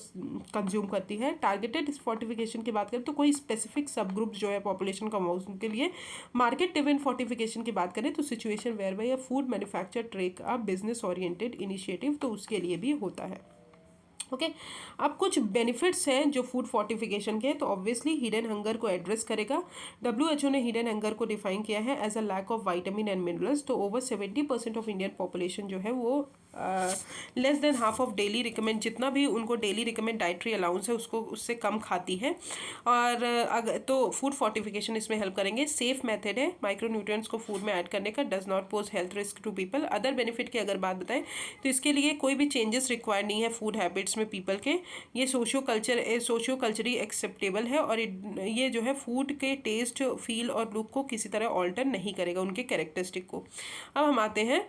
कंज्यूम करती है। टारगेटेड फोर्टिफिकेशन की बात करें तो कोई स्पेसिफिक सब ग्रुप जो है पॉपुलेशन का के लिए। मार्केट ड्रिवन फोर्टिफिकेशन की बात करें तो situation whereby a food manufacture take a business oriented initiative, तो उसके लिए भी होता है। ओके अब कुछ बेनिफिट्स हैं जो फूड फोर्टिफिकेशन के, तो ऑब्वियसली हिडन हंगर को एड्रेस करेगा। WHO ने हिडन हंगर को डिफाइन किया है as a lack of vitamin and minerals, तो ओवर 70% ऑफ इंडियन पॉपुलेशन जो है वो less than half of daily recommend, जितना भी उनको डेली रिकमेंड डाइटरी अलाउंस है उसको उससे कम खाती है। और अगर तो फूड फोर्टिफिकेशन इसमें हेल्प करेंगे। सेफ मेथड है माइक्रो न्यूट्रिएंट्स को फूड में ऐड करने का, does not pose health risk to people. Other benefit की अगर बात बताएं तो इसके लिए कोई भी चेंजेस रिक्वायर नहीं है फूड हैबिट्स में पीपल के। ये सोशियो कल्चरली एक्सेप्टेबल है और ये जो है फूड के टेस्ट, फील और लुक को किसी तरह ऑल्टर नहीं करेगा, उनके कैरेक्टरिस्टिक को। अब हम आते हैं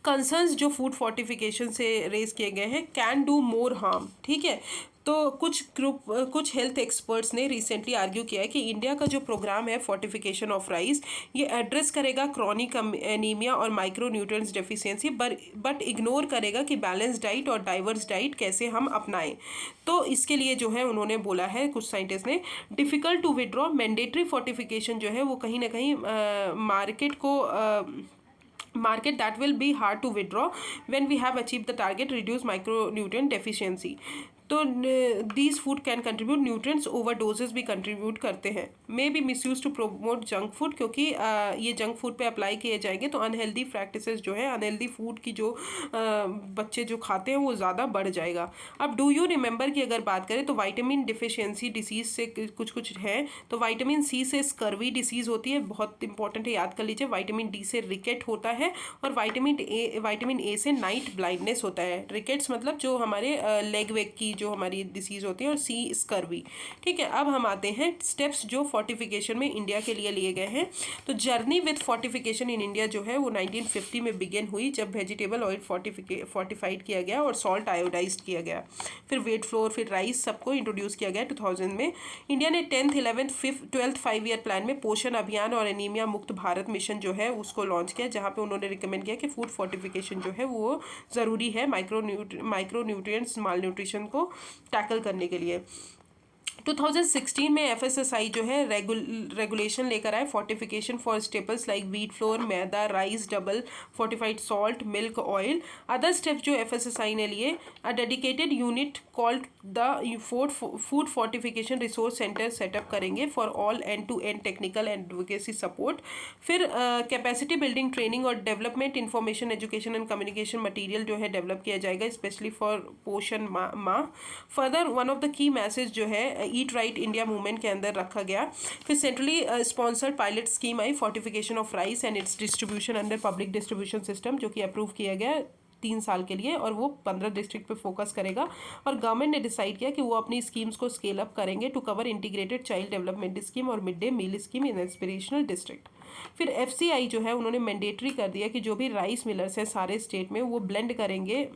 कंसर्न्स जो फूड फोर्टिफिकेशन से रेज किए गए हैं। कैन डू मोर हार्म, ठीक है। तो कुछ हेल्थ एक्सपर्ट्स ने रिसेंटली आर्ग्यू किया है कि इंडिया का जो प्रोग्राम है फोर्टिफिकेशन ऑफ राइस ये एड्रेस करेगा क्रॉनिक एनीमिया और micro nutrients deficiency, but ignore करेगा कि बैलेंस डाइट और डाइवर्स डाइट कैसे हम अपनाएं। तो इसके लिए जो है उन्होंने बोला है कुछ साइंटिस्ट ने, difficult to withdraw mandatory fortification जो है वो कहीं ना कहीं market that will be hard to withdraw when we have achieved the target reduce micronutrient deficiency। तो these food can contribute, nutrients overdoses भी कंट्रीब्यूट करते हैं। May be misuse to promote junk food, क्योंकि ये जंक फूड पे अप्लाई किए जाएंगे तो अनहेल्दी प्रैक्टिसेस जो है, अनहेल्दी फूड की जो बच्चे जो खाते हैं वो ज़्यादा बढ़ जाएगा। अब डू यू रिमेंबर की अगर बात करें तो विटामिन डिफिशियंसी डिसीज से कुछ है, तो विटामिन सी से स्कर्वी डिसीज़ होती है, बहुत इंपॉर्टेंट है, याद कर लीजिए। विटामिन डी से रिकेट होता है और विटामिन ए से नाइट ब्लाइंडनेस होता है। रिकेट्स मतलब जो हमारे लेग वेग की जो हमारी डिसीज़ होती है, और सी स्कर्वी, ठीक है। अब हम आते हैं स्टेप्स जो फोर्टिफिकेशन में इंडिया के लिए लिए गए हैं। तो journey with fortification in India जो है वो 1950 में बिगिन हुई, जब वेजिटेबल ऑयल फोर्टिफाइड किया गया और सॉल्ट आयोडाइज्ड किया गया। फिर व्हीट फ्लोर, फिर राइस, सबको इंट्रोड्यूस किया गया 2000 में। इंडिया ने 10th 11th 12th 5 year plan में पोषण अभियान और एनीमिया मुक्त भारत मिशन जो है उसको लॉन्च किया, जहाँ पे उन्होंने रिकमेंड किया कि फूड फोर्टिफिकेशन जो है वो ज़रूरी है माइक्रो न्यूट्रिएंट्स माल न्यूट्रिशन को टैकल करने के लिए। 2016 में FSSAI जो है रेगुलेशन लेकर आए fortification for staples like wheat flour, मैदा, rice, double fortified salt, milk, oil. Other steps जो FSSAI ने लिए, a dedicated unit called the food fortification resource centre set up करेंगे for all end to end technical and advocacy support. फिर कैपेसिटी बिल्डिंग, ट्रेनिंग और development, information, education and communication material जो है डेवलप किया जाएगा specially for Poshan Maah. Further one of the key message जो है ईट राइट इंडिया मूवमेंट के अंदर रखा गया। फिर centrally sponsored pilot scheme I fortification of rice and it's distribution under public distribution system, जो कि अप्रूव किया गया 3 साल के लिए, और वो 15 डिस्ट्रिक्ट पे फोकस करेगा। और गवर्नमेंट ने डिसाइड किया कि वो अपनी स्कीम्स को स्केल अप करेंगे to cover integrated child development scheme और mid day meal scheme in aspirational district. फिर FCI जो है उन्होंने मैंडेटरी कर दिया कि जो भी राइस मिलर्स हैं सारे स्टेट में वो ब्लेंड करेंगे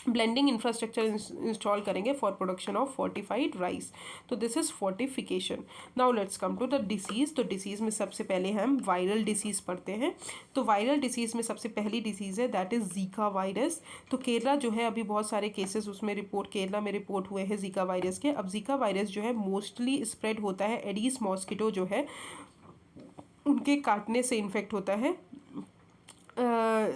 ब्लेंडिंग इंफ्रास्ट्रक्चर इंस्टॉल करेंगे for production of fortified rice. तो this is fortification. Now let's come to the disease. तो डिसीज़ में सबसे पहले हम वायरल डिसीज़ पढ़ते हैं। तो वायरल डिसीज़ में सबसे पहली डिसीज़ है दैट इज़ जीका वायरस। तो केरला जो है अभी बहुत सारे केसेस उसमें केरला में रिपोर्ट हुए हैं जीका वायरस के। अब जीका वायरस जो है मोस्टली स्प्रेड होता है एडीज मॉस्किटो जो है उनके काटने से इन्फेक्ट होता है,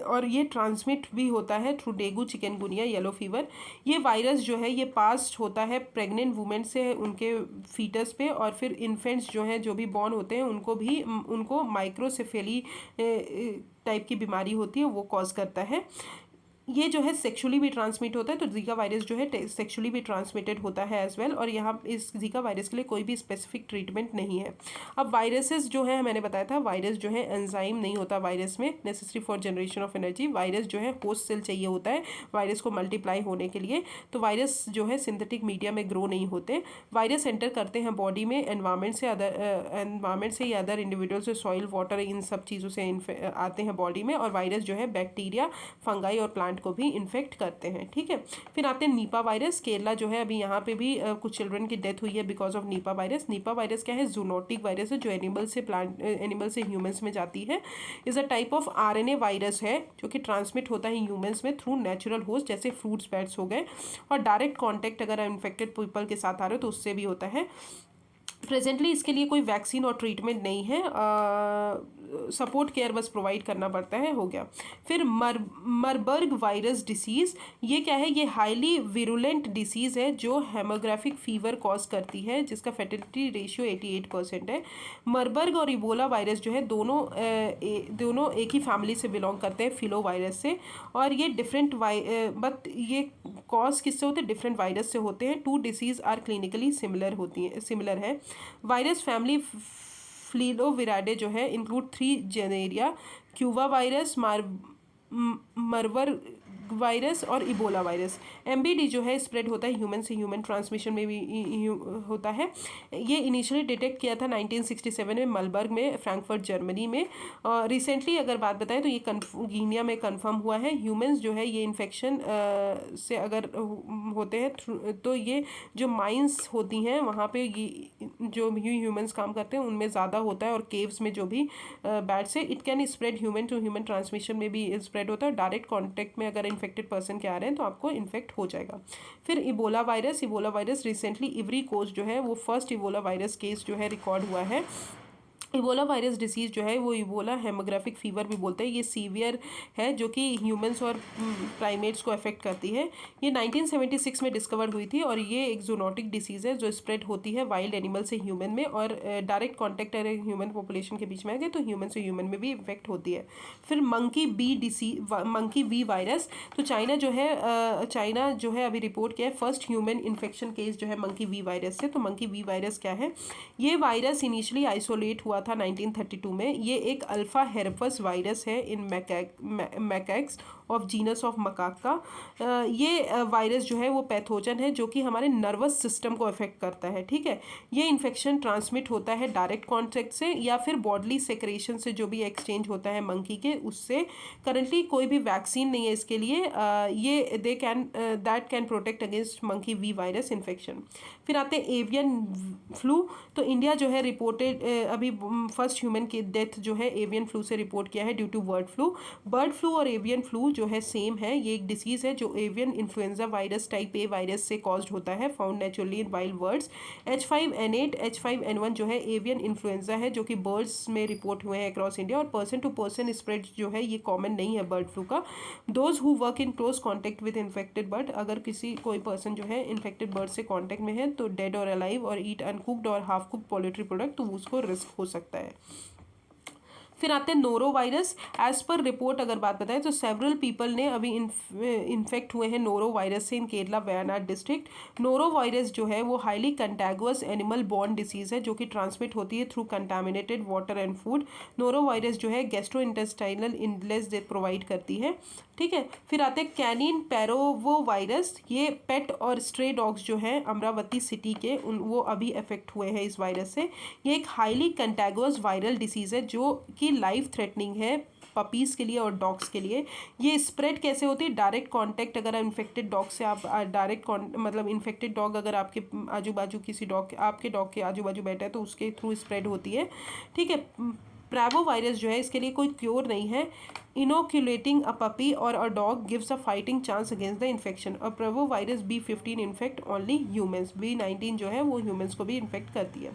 और ये ट्रांसमिट भी होता है through dengue, chikungunya, yellow fever. ये वायरस जो है ये पास होता है प्रेग्नेंट वुमेन से उनके फीटस पे, और फिर इन्फेंट्स जो हैं जो भी बॉर्न होते हैं उनको माइक्रोसेफेली टाइप की बीमारी होती है वो कॉज करता है। ये जो है सेक्सुअली भी ट्रांसमिट होता है। तो जीका वायरस जो है सेक्सुअली भी ट्रांसमिटेड होता है एज वेल, और यहाँ इस जीका वायरस के लिए कोई भी स्पेसिफिक ट्रीटमेंट नहीं है। अब वायरसेस जो है मैंने बताया था वायरस जो है एंजाइम नहीं होता वायरस में necessary for generation of energy. Virus जो है होस्ट सेल चाहिए होता है वायरस को मल्टीप्लाई होने के लिए। तो वायरस जो है सिंथेटिक मीडिया में ग्रो नहीं होते। वायरस एंटर करते हैं बॉडी में एनवायरमेंट से या अदर इंडिविजुअल से, सॉइल, वाटर, इन सब चीज़ों से आते हैं बॉडी में, और वायरस जो है बैक्टीरिया, फंगाई और प्लांट को भी इन्फेक्ट करते हैं। ठीक है, फिर आते हैं नीपा वायरस। केरला जो है अभी यहाँ पे भी कुछ चिल्ड्रन की डेथ हुई है because of Nipah virus. Nipah virus क्या है? जूनोटिक वायरस है जो एनिमल से ह्यूमंस में जाती है। Is a type of RNA virus है जो कि ट्रांसमिट होता है ह्यूमंस में थ्रू नेचुरल होस्ट जैसे फ्रूट्स, बैट्स हो गए, और डायरेक्ट कॉन्टैक्ट अगर इन्फेक्टेड पीपल के साथ आ रहे हो तो उससे भी होता है। प्रेजेंटली इसके लिए कोई वैक्सीन और ट्रीटमेंट नहीं है, सपोर्ट केयर बस प्रोवाइड करना पड़ता है, हो गया। फिर मरबर्ग वायरस डिसीज़, ये क्या है? ये हाईली विरुलेंट डिसीज़ है जो हेमोग्राफिक फीवर कॉज करती है जिसका फर्टिलिटी रेशियो 88% है। मरबर्ग और इबोला वायरस जो है दोनों एक ही फैमिली से बिलोंग करते हैं, फिलो वायरस से, और ये बट ये कॉज किससे होते हैं? डिफरेंट वायरस से होते हैं। Two disease are clinically similar है। वायरस फैमिली फ्लीलोविराडे जो है include 3 genera, Cueva virus, Marburg virus और इबोला वायरस। एमबीडी जो है स्प्रेड होता है ह्यूमन से ह्यूमन, ट्रांसमिशन में भी होता है। ये इनिशियली डिटेक्ट किया था 1967 में मलबर्ग में, फ्रैंकफर्ट जर्मनी में। रिसेंटली अगर बात बताएं तो ये गिनिया में कंफर्म हुआ है। ह्यूमंस जो है ये इन्फेक्शन से अगर होते हैं तो ये जो माइंस होती हैं वहाँ पे जो ह्यूमंस काम करते हैं उनमें ज़्यादा होता है, और केव्स में जो भी बैट से it can spread human to human, transmission में भी स्प्रेड होता है। डायरेक्ट कॉन्टैक्ट में अगर इन्फेक्टेड पर्सन के आ रहे हैं तो आपको इन्फेक्ट हो जाएगा। फिर Ebola virus recently Ivory Coast जो है वो फर्स्ट इबोला वायरस केस जो है रिकॉर्ड हुआ है। इबोला वायरस डिसीज़ जो है वो इबोला हेमोग्राफिक फीवर भी बोलते हैं। ये सीवियर है जो कि ह्यूमंस और प्राइमेट्स को अफेक्ट करती है। ये 1976 में डिस्कवर हुई थी, और ये एक जूनोटिक डिसीज़ है जो स्प्रेड होती है वाइल्ड एनिमल से ह्यूमन में, और डायरेक्ट कॉन्टैक्ट अगर ह्यूमन पॉपुलेशन के बीच में आ गए तो ह्यूमन से ह्यूमन में भी इफेक्ट होती है। फिर मंकी वी वायरस। तो चाइना जो है अभी रिपोर्ट किया है फर्स्ट ह्यूमन इन्फेक्शन केस जो है मंकी वी वायरस से। तो मंकी वी वायरस क्या है? ये वायरस इनिशियली आइसोलेट हुआ था 1932 में। ये एक अल्फा हेरपस वायरस है इन मैकैक्स ऑफ जीनस ऑफ मकाका। ये वायरस जो है वो पैथोजन है जो कि हमारे नर्वस सिस्टम को अफेक्ट करता है। ठीक है, ये इन्फेक्शन ट्रांसमिट होता है डायरेक्ट कॉन्टैक्ट से या फिर बॉडली सेक्रेशन से जो भी एक्सचेंज होता है मंकी के, उससे। करंटली कोई भी वैक्सीन नहीं है इसके लिए। ये that can protect against monkey V virus infection. फिर आते हैं एवियन फ्लू। तो इंडिया जो है रिपोर्टेड अभी फर्स्ट ह्यूमन की डेथ जो है एवियन फ्लू से रिपोर्ट किया है ड्यू टू बर्ड फ्लू और एवियन फ्लू जो है सेम है। ये एक डिसीज़ है जो avian influenza virus type A virus से कॉज्ड होता है, found naturally in wild birds. H5N8 H5N1 जो है एवियन इन्फ्लुएंजा है जो कि बर्ड्स में रिपोर्ट हुए हैं अक्रॉस इंडिया, और पर्सन टू पर्सन स्प्रेड जो है ये कॉमन नहीं है बर्ड फ्लू का। Those who work in close contact with infected bird, अगर कोई पर्सन जो है इन्फेक्टेड बर्ड से कॉन्टैक्ट में है तो डेड और अलाइव और ईट अनकुक्ड और हाफ कुक्ड पोल्ट्री प्रोडक्ट, तो उसको रिस्क हो सकता है। फिर आते हैं noro virus. As per report अगर बात बताएं तो सेवरल पीपल ने अभी इन्फेक्ट हुए हैं नोरो वायरस से in Kerala Wayanad district. Norovirus जो है वो highly contagious animal borne disease है जो कि ट्रांसमिट होती है through contaminated water and food. Norovirus जो है गैस्ट्रो इंटेस्टाइनल इलनेस प्रोवाइड करती है। ठीक है, फिर आते हैं कैनिन पैरोवो वायरस। ये पेट और स्ट्रे डॉग्स जो हैं अमरावती सिटी के वो अभी अफेक्ट हुए हैं इस वायरस से। ये एक हाईली कंटैगुअस वायरल डिसीज़ है जो कि लाइफ थ्रेटनिंग है पपीज़ के लिए और डॉग्स के लिए। ये स्प्रेड कैसे होती है? डायरेक्ट कांटेक्ट, अगर इन्फेक्टेड डॉग से आप डायरेक्ट मतलब इन्फेक्टेड डॉग अगर आपके आजू बाजू किसी डॉग आपके डॉग के आजू बाजू बैठा है तो उसके थ्रू स्प्रेड होती है, ठीक है। प्रेवो वायरस जो है इसके लिए कोई क्योर नहीं है। इनोक्यूलेटिंग अ पपी और a dog gives a fighting chance against the infection. और parvovirus B15 infect only humans. B19 जो है वो ह्यूमंस को भी इन्फेक्ट करती है।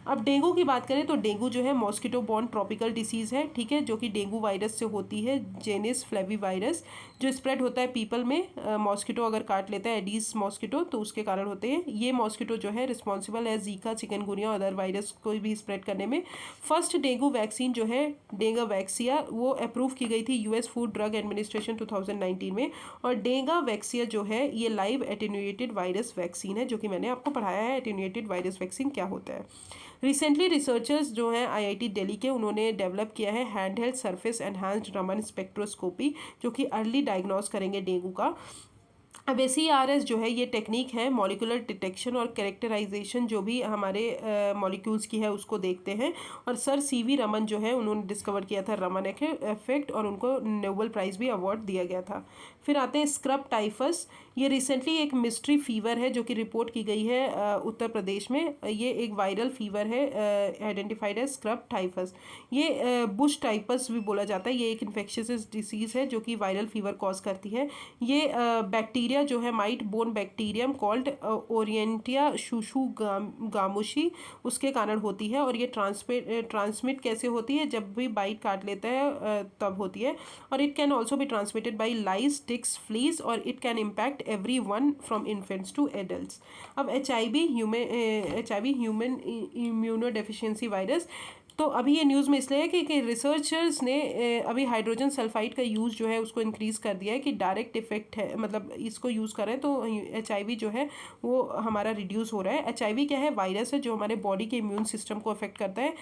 अब डेंगू की बात करें तो डेंगू जो है मॉस्किटो बॉर्न ट्रॉपिकल डिसीज़ है, ठीक है, जो कि डेंगू वायरस से होती है, जेनिस फ्लेवी वायरस, जो स्प्रेड होता है पीपल में। मॉस्किटो अगर काट लेता है एडीज मॉस्किटो तो उसके कारण होते हैं। ये मॉस्किटो जो है रिस्पॉन्सिबल है जीका, चिकनगुनिया और अदर वायरस को भी स्प्रेड करने में। फर्स्ट डेंगू वैक्सीन जो है डेंगा वैक्सिया वो अप्रूव की गई थी यूएस फूड ड्रग एडमिनिस्ट्रेशन 2019 में। और डेंगा वैक्सिया जो है ये लाइव एटेन्यूएटेड वायरस वैक्सीन है, जो कि मैंने आपको पढ़ाया है एटेन्यूएटेड वायरस वैक्सीन क्या होता है। रिसेंटली रिसर्चर्स जो हैं आईआईटी दिल्ली के, उन्होंने डेवलप किया है handheld surface enhanced Raman spectroscopy, जो कि अर्ली डायग्नोस करेंगे डेंगू का। अब SERS जो है ये टेक्निक है मॉलिकुलर डिटेक्शन और कैरेक्टराइजेशन, जो भी हमारे मॉलिक्यूल्स की है उसको देखते हैं। और सर CV रमन जो है उन्होंने डिस्कवर किया था रमन इफेक्ट, और उनको नोबेल प्राइज़ भी अवार्ड दिया गया था। फिर आते हैं स्क्रब टाइफस। ये रिसेंटली एक मिस्ट्री फीवर है जो कि रिपोर्ट की गई है उत्तर प्रदेश में। ये एक वायरल फीवर है आइडेंटिफाइड है स्क्रब टाइफस। ये बुश टाइपस भी बोला जाता है। ये एक इन्फेक्शियस डिसीज़ है जो कि वायरल फीवर कॉज करती है। ये बैक्टीरिया जो है mite borne bacterium called Orientia tsutsugamushi उसके कारण होती है। और ये ट्रांसमिट कैसे होती है? जब भी बाइट काट लेता है तब होती है। और it can also be transmitted by lice, ticks, fleas, और it can impact everyone from infants to adults। अब HIV ह्यूमन इम्यूनोडेफिशिएंसी वायरस। तो अभी ये न्यूज़ में इसलिए है कि रिसर्चर्स ने अभी हाइड्रोजन सल्फाइड का यूज़ जो है उसको इंक्रीज़ कर दिया है कि डायरेक्ट इफेक्ट है, मतलब इसको यूज़ करें तो HIV जो है वो हमारा रिड्यूस हो रहा है। HIV क्या है? वायरस है जो हमारे बॉडी के इम्यून सिस्टम को अफेक्ट करता है।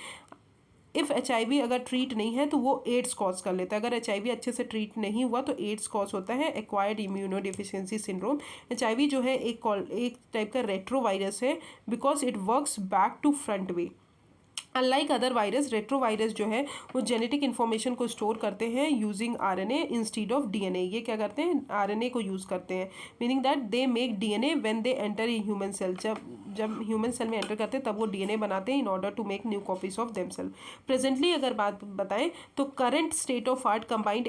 इफ़ HIV अगर ट्रीट नहीं है तो वो एड्स कॉज कर लेता है। अगर HIV अच्छे से ट्रीट नहीं हुआ तो एड्स कॉज होता है, एक्वायर्ड इम्यूनोडेफिशिएंसी सिंड्रोम। HIV जो है एक टाइप का रेट्रो वायरस है because it works back to front way. Unlike other virus, retrovirus जो है वो जेनेटिक इन्फॉर्मेशन को स्टोर करते हैं using RNA instead of DNA। ये क्या करते हैं? RNA को यूज़ करते हैं, meaning that they make DNA when they enter in human cell. जब ह्यूमन सेल में एंटर करते हैं तब वो DNA बनाते हैं in order to make new copies of themselves. Presently अगर बात बताएं तो current state of art combined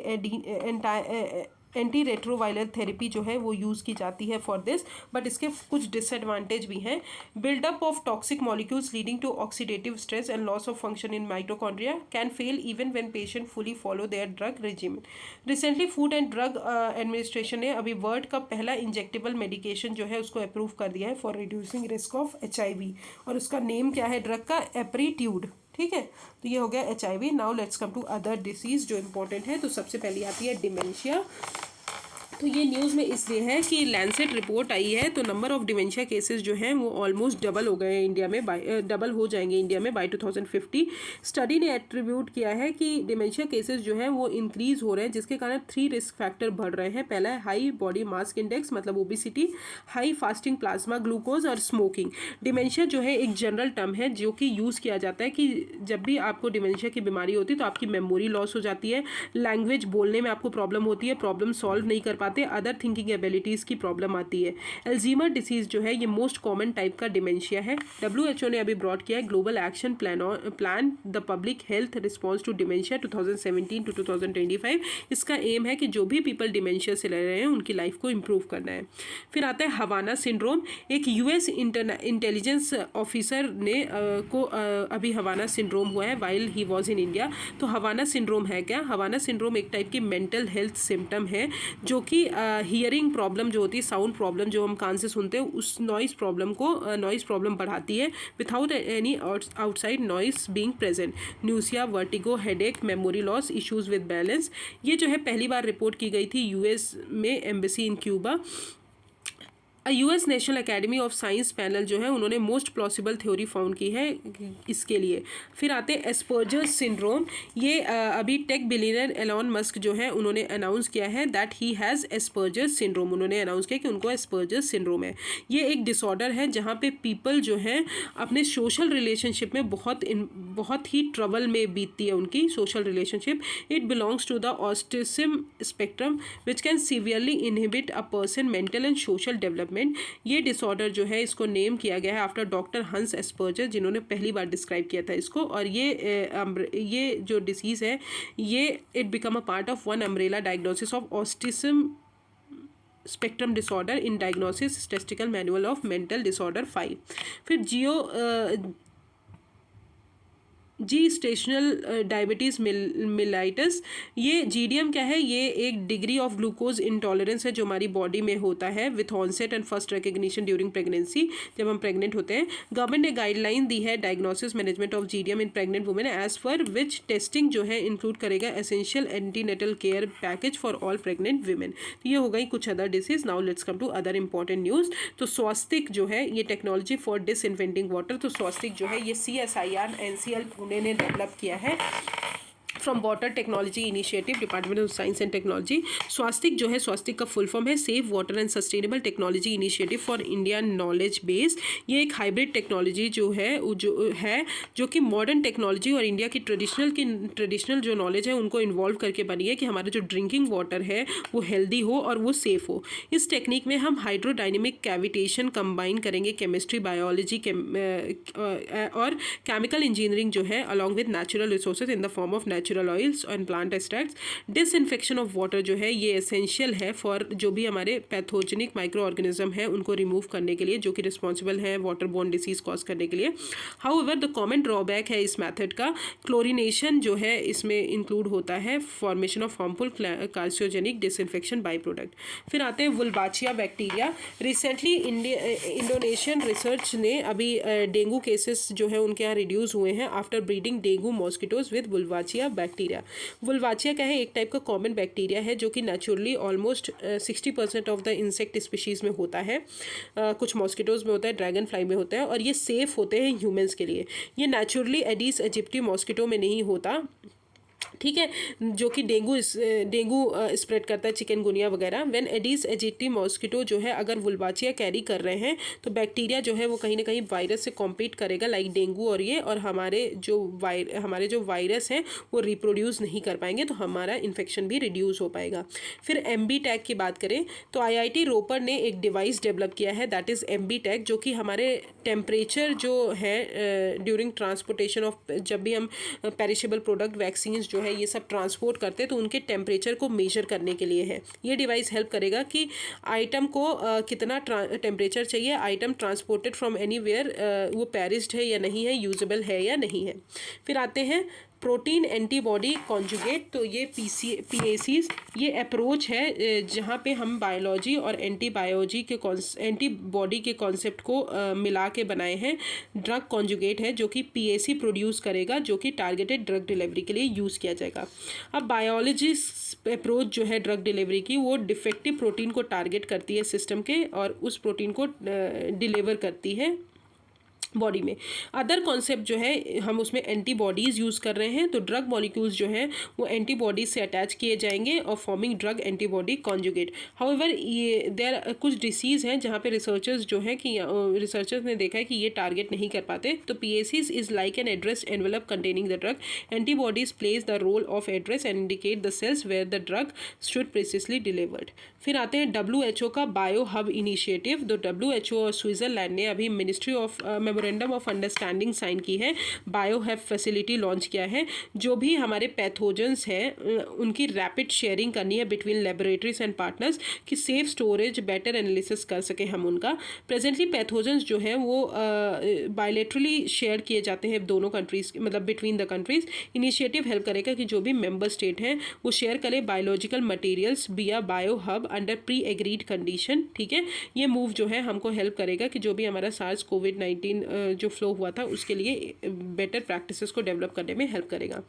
anti retroviral therapy जो है वो यूज़ की जाती है फॉर दिस, बट इसके कुछ डिसएडवांटेज भी हैं। Buildup of toxic molecules leading to oxidative stress and loss of function in mitochondria can fail even when patient fully follow their drug regimen. Recently food and drug administration ने अभी वर्ल्ड का पहला इंजेक्टेबल मेडिकेशन जो है उसको अप्रूव कर दिया है for reducing risk of HIV, और उसका नेम क्या है ड्रग का? एप्रीट्यूड, ठीक है। तो ये हो गया HIV। Now let's come to other disease जो इंपॉर्टेंट है। तो सबसे पहली आती है डिमेंशिया। तो ये न्यूज़ में इसलिए है कि लैंसेट रिपोर्ट आई है तो नंबर ऑफ डिमेंशिया केसेस जो हैं वो ऑलमोस्ट डबल हो गए हैं इंडिया में, डबल हो जाएंगे इंडिया में बाय 2050। स्टडी ने एट्रीब्यूट किया है कि डिमेंशिया केसेस जो हैं वो इंक्रीज़ हो रहे हैं, जिसके कारण 3 रिस्क फैक्टर बढ़ रहे हैं। पहला है हाई बॉडी मास इंडेक्स मतलब obesity, high fasting plasma glucose और स्मोकिंग। डिमेंशिया जो है एक जनरल टर्म है जो कि यूज़ किया जाता है कि जब भी आपको डिमेंशिया की बीमारी होती है तो आपकी मेमोरी लॉस हो जाती है, लैंग्वेज बोलने में आपको प्रॉब्लम होती है, प्रॉब्लम सॉल्व नहीं कर पाते, अदर थिंकिंग एबिलिटीज़ की प्रॉब्लम आती है। अल्जीमर डिसीज़ जो है ये मोस्ट कॉमन टाइप का डिमेंशिया है। WHO ने अभी ब्रॉड किया है global action plan the public health response to dementia 2017 to 2025। इसका एम है कि जो भी पीपल डिमेंशिया से रह रहे हैं उनकी लाइफ को इम्प्रूव करना है। फिर आता है हवाना सिंड्रोम। एक US इंटेलिजेंस ऑफिसर ने अभी हवाना सिंड्रोम हुआ है while he was in India. तो हवाना सिंड्रोम है क्या? हवाना सिंड्रोम एक टाइप की मेंटल हेल्थ सिम्टम है जो कि हियरिंग प्रॉब्लम जो होती है, साउंड प्रॉब्लम जो हम कान से सुनते हैं, उस नॉइज़ प्रॉब्लम बढ़ाती है without any outside noise being present. Nausea, vertigo, headache, memory loss, issues with balance. ये जो है पहली बार रिपोर्ट की गई थी US में embassy in Cuba. US national academy of science panel जो है उन्होंने मोस्ट प्लॉसिबल थ्योरी फाउंड की है इसके लिए। फिर आते हैं एस्पर्जर्स सिंड्रोम। ये अभी टेक बिलियनर एलॉन मस्क जो है उन्होंने अनाउंस किया है that he has Asperger's syndrome. उन्होंने अनाउंस किया कि उनको एस्पर्जर्स सिंड्रोम है। ये एक डिसऑर्डर है जहाँ पे पीपल जो है अपने सोशल रिलेशनशिप में बहुत ही ट्रबल में बीतती है उनकी social relationship. It belongs to the autism spectrum which can severely inhibit a person mental and social development. ये डिसऑर्डर जो है इसको नेम किया गया है आफ्टर डॉक्टर हंस एस्पर्जर, जिन्होंने पहली बार डिस्क्राइब किया था इसको। और ये जो डिसीज़ है ये it become a part of one umbrella diagnosis of autism spectrum disorder in diagnosis statistical manual of mental disorder 5। फिर जीस्टेशनल डायबिटीज़ मिलाइटस। ये जीडीएम क्या है? ये एक डिग्री ऑफ ग्लूकोज इंटॉलरेंस है जो हमारी बॉडी में होता है with onset and first recognition during pregnancy, जब हम प्रेग्नेंट होते हैं। गवर्नमेंट ने गाइडलाइन दी है diagnosis management of GDM in pregnant women as per which testing जो है इंक्लूड करेगा essential antenatal care package for all pregnant women. तो ये हो गई कुछ other disease. Now let's come to other important news. तो स्वास्तिक जो है ये टेक्नोलॉजी फॉर डिसइन्फेंटिंग वाटर। तो स्वास्तिक जो है ये CSIR NCL पुणे ने डेवलप किया है from water technology initiative, department of science and technology. Swastik जो है, स्वास्तिक का फुल फॉर्म है safe water and sustainable technology initiative for India knowledge base. ये एक हाइब्रिड टेक्नोलॉजी जो कि मॉडर्न टेक्नोलॉजी और इंडिया की ट्रेडिशनल जो नॉलेज है उनको इन्वॉल्व करके बनी है कि हमारा जो ड्रिंकिंग वाटर है वो हेल्दी हो और वो सेफ हो। इस टेक्निक में हम हाइड्रोडायनेमिक कैविटेशन कंबाइन करेंगे, केमिस्ट्री, बायोलॉजी और केमिकल इंजीनियरिंग जो है along with natural resources in the form of natural oils and plant extracts. Disinfection of water जो है ये एसेंशियल है फॉर जो भी हमारे पैथोजेनिक माइक्रो ऑर्गेनिज्म है उनको रिमूव करने के लिए, जो कि रिस्पॉन्सिबल है वाटर बोर्न डिसीज कॉज करने के लिए। हाउएवर द कॉमन ड्रॉबैक है इस मेथड का, क्लोरिनेशन जो है इसमें इंक्लूड होता है, formation of harmful कार्सियोजेनिक disinfection by product. फिर आते हैं वुल्वाचिया बैक्टीरिया। रिसेंटली इंडोनेशियन रिसर्च ने अभी डेंगू केसेस जो है उनके यहाँ रिड्यूस हुए हैं after breeding dengue mosquitoes with Wolbachia bacteria. Wolbachia क्या है? एक टाइप का कॉमन बैक्टीरिया है जो कि naturally almost 60% of the insect species में होता है, कुछ मॉस्किटोज़ में होता है, ड्रैगन फ्लाई में होता है, और ये सेफ़ होते हैं ह्यूमंस के लिए। ये नेचुरली एडिस एजिप्टी मॉस्किटो में नहीं होता, ठीक है, जो कि डेंगू स्प्रेड करता है, चिकनगुनिया वगैरह। व्हेन एडिस एजिप्टी मॉस्किटो जो है अगर वुल्वाचिया कैरी कर रहे हैं तो बैक्टीरिया जो है वो कहीं ना कहीं वायरस से कॉम्पीट करेगा लाइक डेंगू और ये, और हमारे जो वायरस हैं वो रिप्रोड्यूस नहीं कर पाएंगे, तो हमारा इन्फेक्शन भी रिड्यूस हो पाएगा। फिर MB टैग की बात करें तो IIT रोपर ने एक डिवाइस डेवलप किया है दैट इज़ MB टैग, जो कि हमारे टेम्परेचर जो है ड्यूरिंग ट्रांसपोर्टेशन ऑफ, जब भी हम पेरिशेबल प्रोडक्ट वैक्सीन जो है ये सब ट्रांसपोर्ट करते हैं तो उनके टेम्परेचर को मेजर करने के लिए है। ये डिवाइस हेल्प करेगा कि आइटम को कितना टेम्परेचर चाहिए, आइटम ट्रांसपोर्टेड फ्रॉम एनीवेयर वो पेरिस्ड है या नहीं है, यूजेबल है या नहीं है। फिर आते हैं प्रोटीन एंटीबॉडी कॉन्जुगेट। तो ये PACs ये अप्रोच है जहाँ पे हम बायोलॉजी और एंटीबॉडी के कॉन्सेप्ट को मिला के बनाए हैं। ड्रग कॉन्जुगेट है जो कि PAC प्रोड्यूस करेगा, जो कि टारगेटेड ड्रग डिलीवरी के लिए यूज़ किया जाएगा। अब बायोलॉजी अप्रोच जो है ड्रग डिलीवरी की, वो डिफेक्टिव प्रोटीन को टारगेट करती है सिस्टम के और उस प्रोटीन को डिलीवर करती है बॉडी में। अदर कॉन्सेप्ट जो है हम उसमें एंटीबॉडीज़ यूज़ कर रहे हैं, तो ड्रग मॉलिक्यूल्स जो हैं वो एंटीबॉडीज से अटैच किए जाएंगे और forming drug antibody conjugate. However ये देयर कुछ डिसीज़ हैं जहाँ पे रिसर्चर्स ने देखा है कि ये टारगेट नहीं कर पाते, तो PACs is like an address envelope containing the drug. Antibodies plays the role of address and indicate the cells where the drug should precisely delivered. फिर आते हैं WHO का बायो हब इनिशिएटिव। तो WHO और स्विट्ज़रलैंड ने अभी ministry of memorandum of understanding sign की है, बायो हब फैसिलिटी लॉन्च किया है। जो भी हमारे पैथोजेंस हैं उनकी रैपिड शेयरिंग करनी है बिटवीन लेबोरेटरीज एंड पार्टनर्स कि सेफ स्टोरेज, बेटर एनालिसिस कर सकें हम उनका। प्रेजेंटली पैथोजेंस जो है वो बायलैटरली शेयर किए जाते हैं दोनों कंट्रीज, मतलब between the countries. Initiative help करेगा कि जो भी मेंबर स्टेट हैं वो शेयर करें बायोलॉजिकल मटेरियल्स बिया bio hub under pre agreed condition, ठीक है। ये मूव जो है हमको हेल्प करेगा कि जो भी हमारा SARS COVID-19 जो फ्लो हुआ था उसके लिए बेटर प्रैक्टिसेस को डेवलप करने में हेल्प करेगा।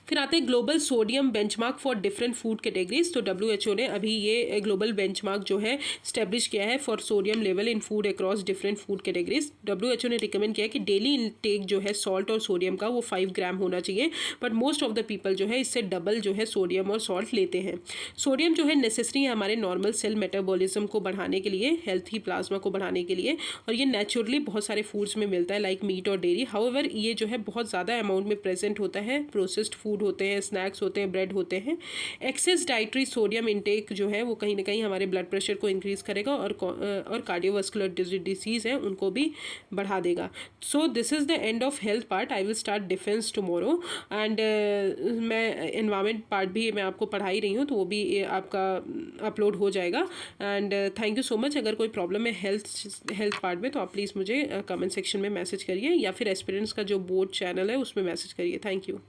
फिर आते हैं global sodium benchmark for different food categories. तो WHO ने अभी ये ग्लोबल बेंचमार्क जो है स्टैब्लिश किया है for sodium level in food across different food categories. WHO ने रिकमेंड किया है कि डेली इनटेक जो है सॉल्ट और सोडियम का वो 5 ग्राम होना चाहिए, but most of the people जो है इससे डबल जो है सोडियम और सॉल्ट लेते हैं। सोडियम जो है नेसेसरी है हमारे नॉर्मल सेल मेटाबॉलिज्म को बढ़ाने के लिए, हेल्थी प्लाज्मा को बढ़ाने के लिए, और ये नेचुरली बहुत सारे फूड्स में मिलता है लाइक मीट और डेयरी। हाउएवर ये जो है बहुत ज़्यादा अमाउंट में प्रेजेंट होता है, प्रोसेस्ड फूड होते हैं, स्नैक्स होते हैं, ब्रेड होते हैं। एक्सेस डाइटरी सोडियम इंटेक जो है वो कहीं ना कहीं हमारे ब्लड प्रेशर को इंक्रीज़ करेगा और कार्डियोवास्कुलर डिजीज़ है उनको भी बढ़ा देगा। So this is the end of health part. I will start defence tomorrow and मैं एनवायरमेंट पार्ट भी मैं आपको पढ़ा ही रही हूँ, तो वो भी आपका अपलोड हो जाएगा। And thank you so much. अगर कोई प्रॉब्लम है हेल्थ पार्ट में तो आप प्लीज़ मुझे कमेंट सेक्शन में मैसेज करिए, या फिर एस्पिरेंट्स का जो बोर्ड चैनल है उसमें मैसेज करिए। Thank you.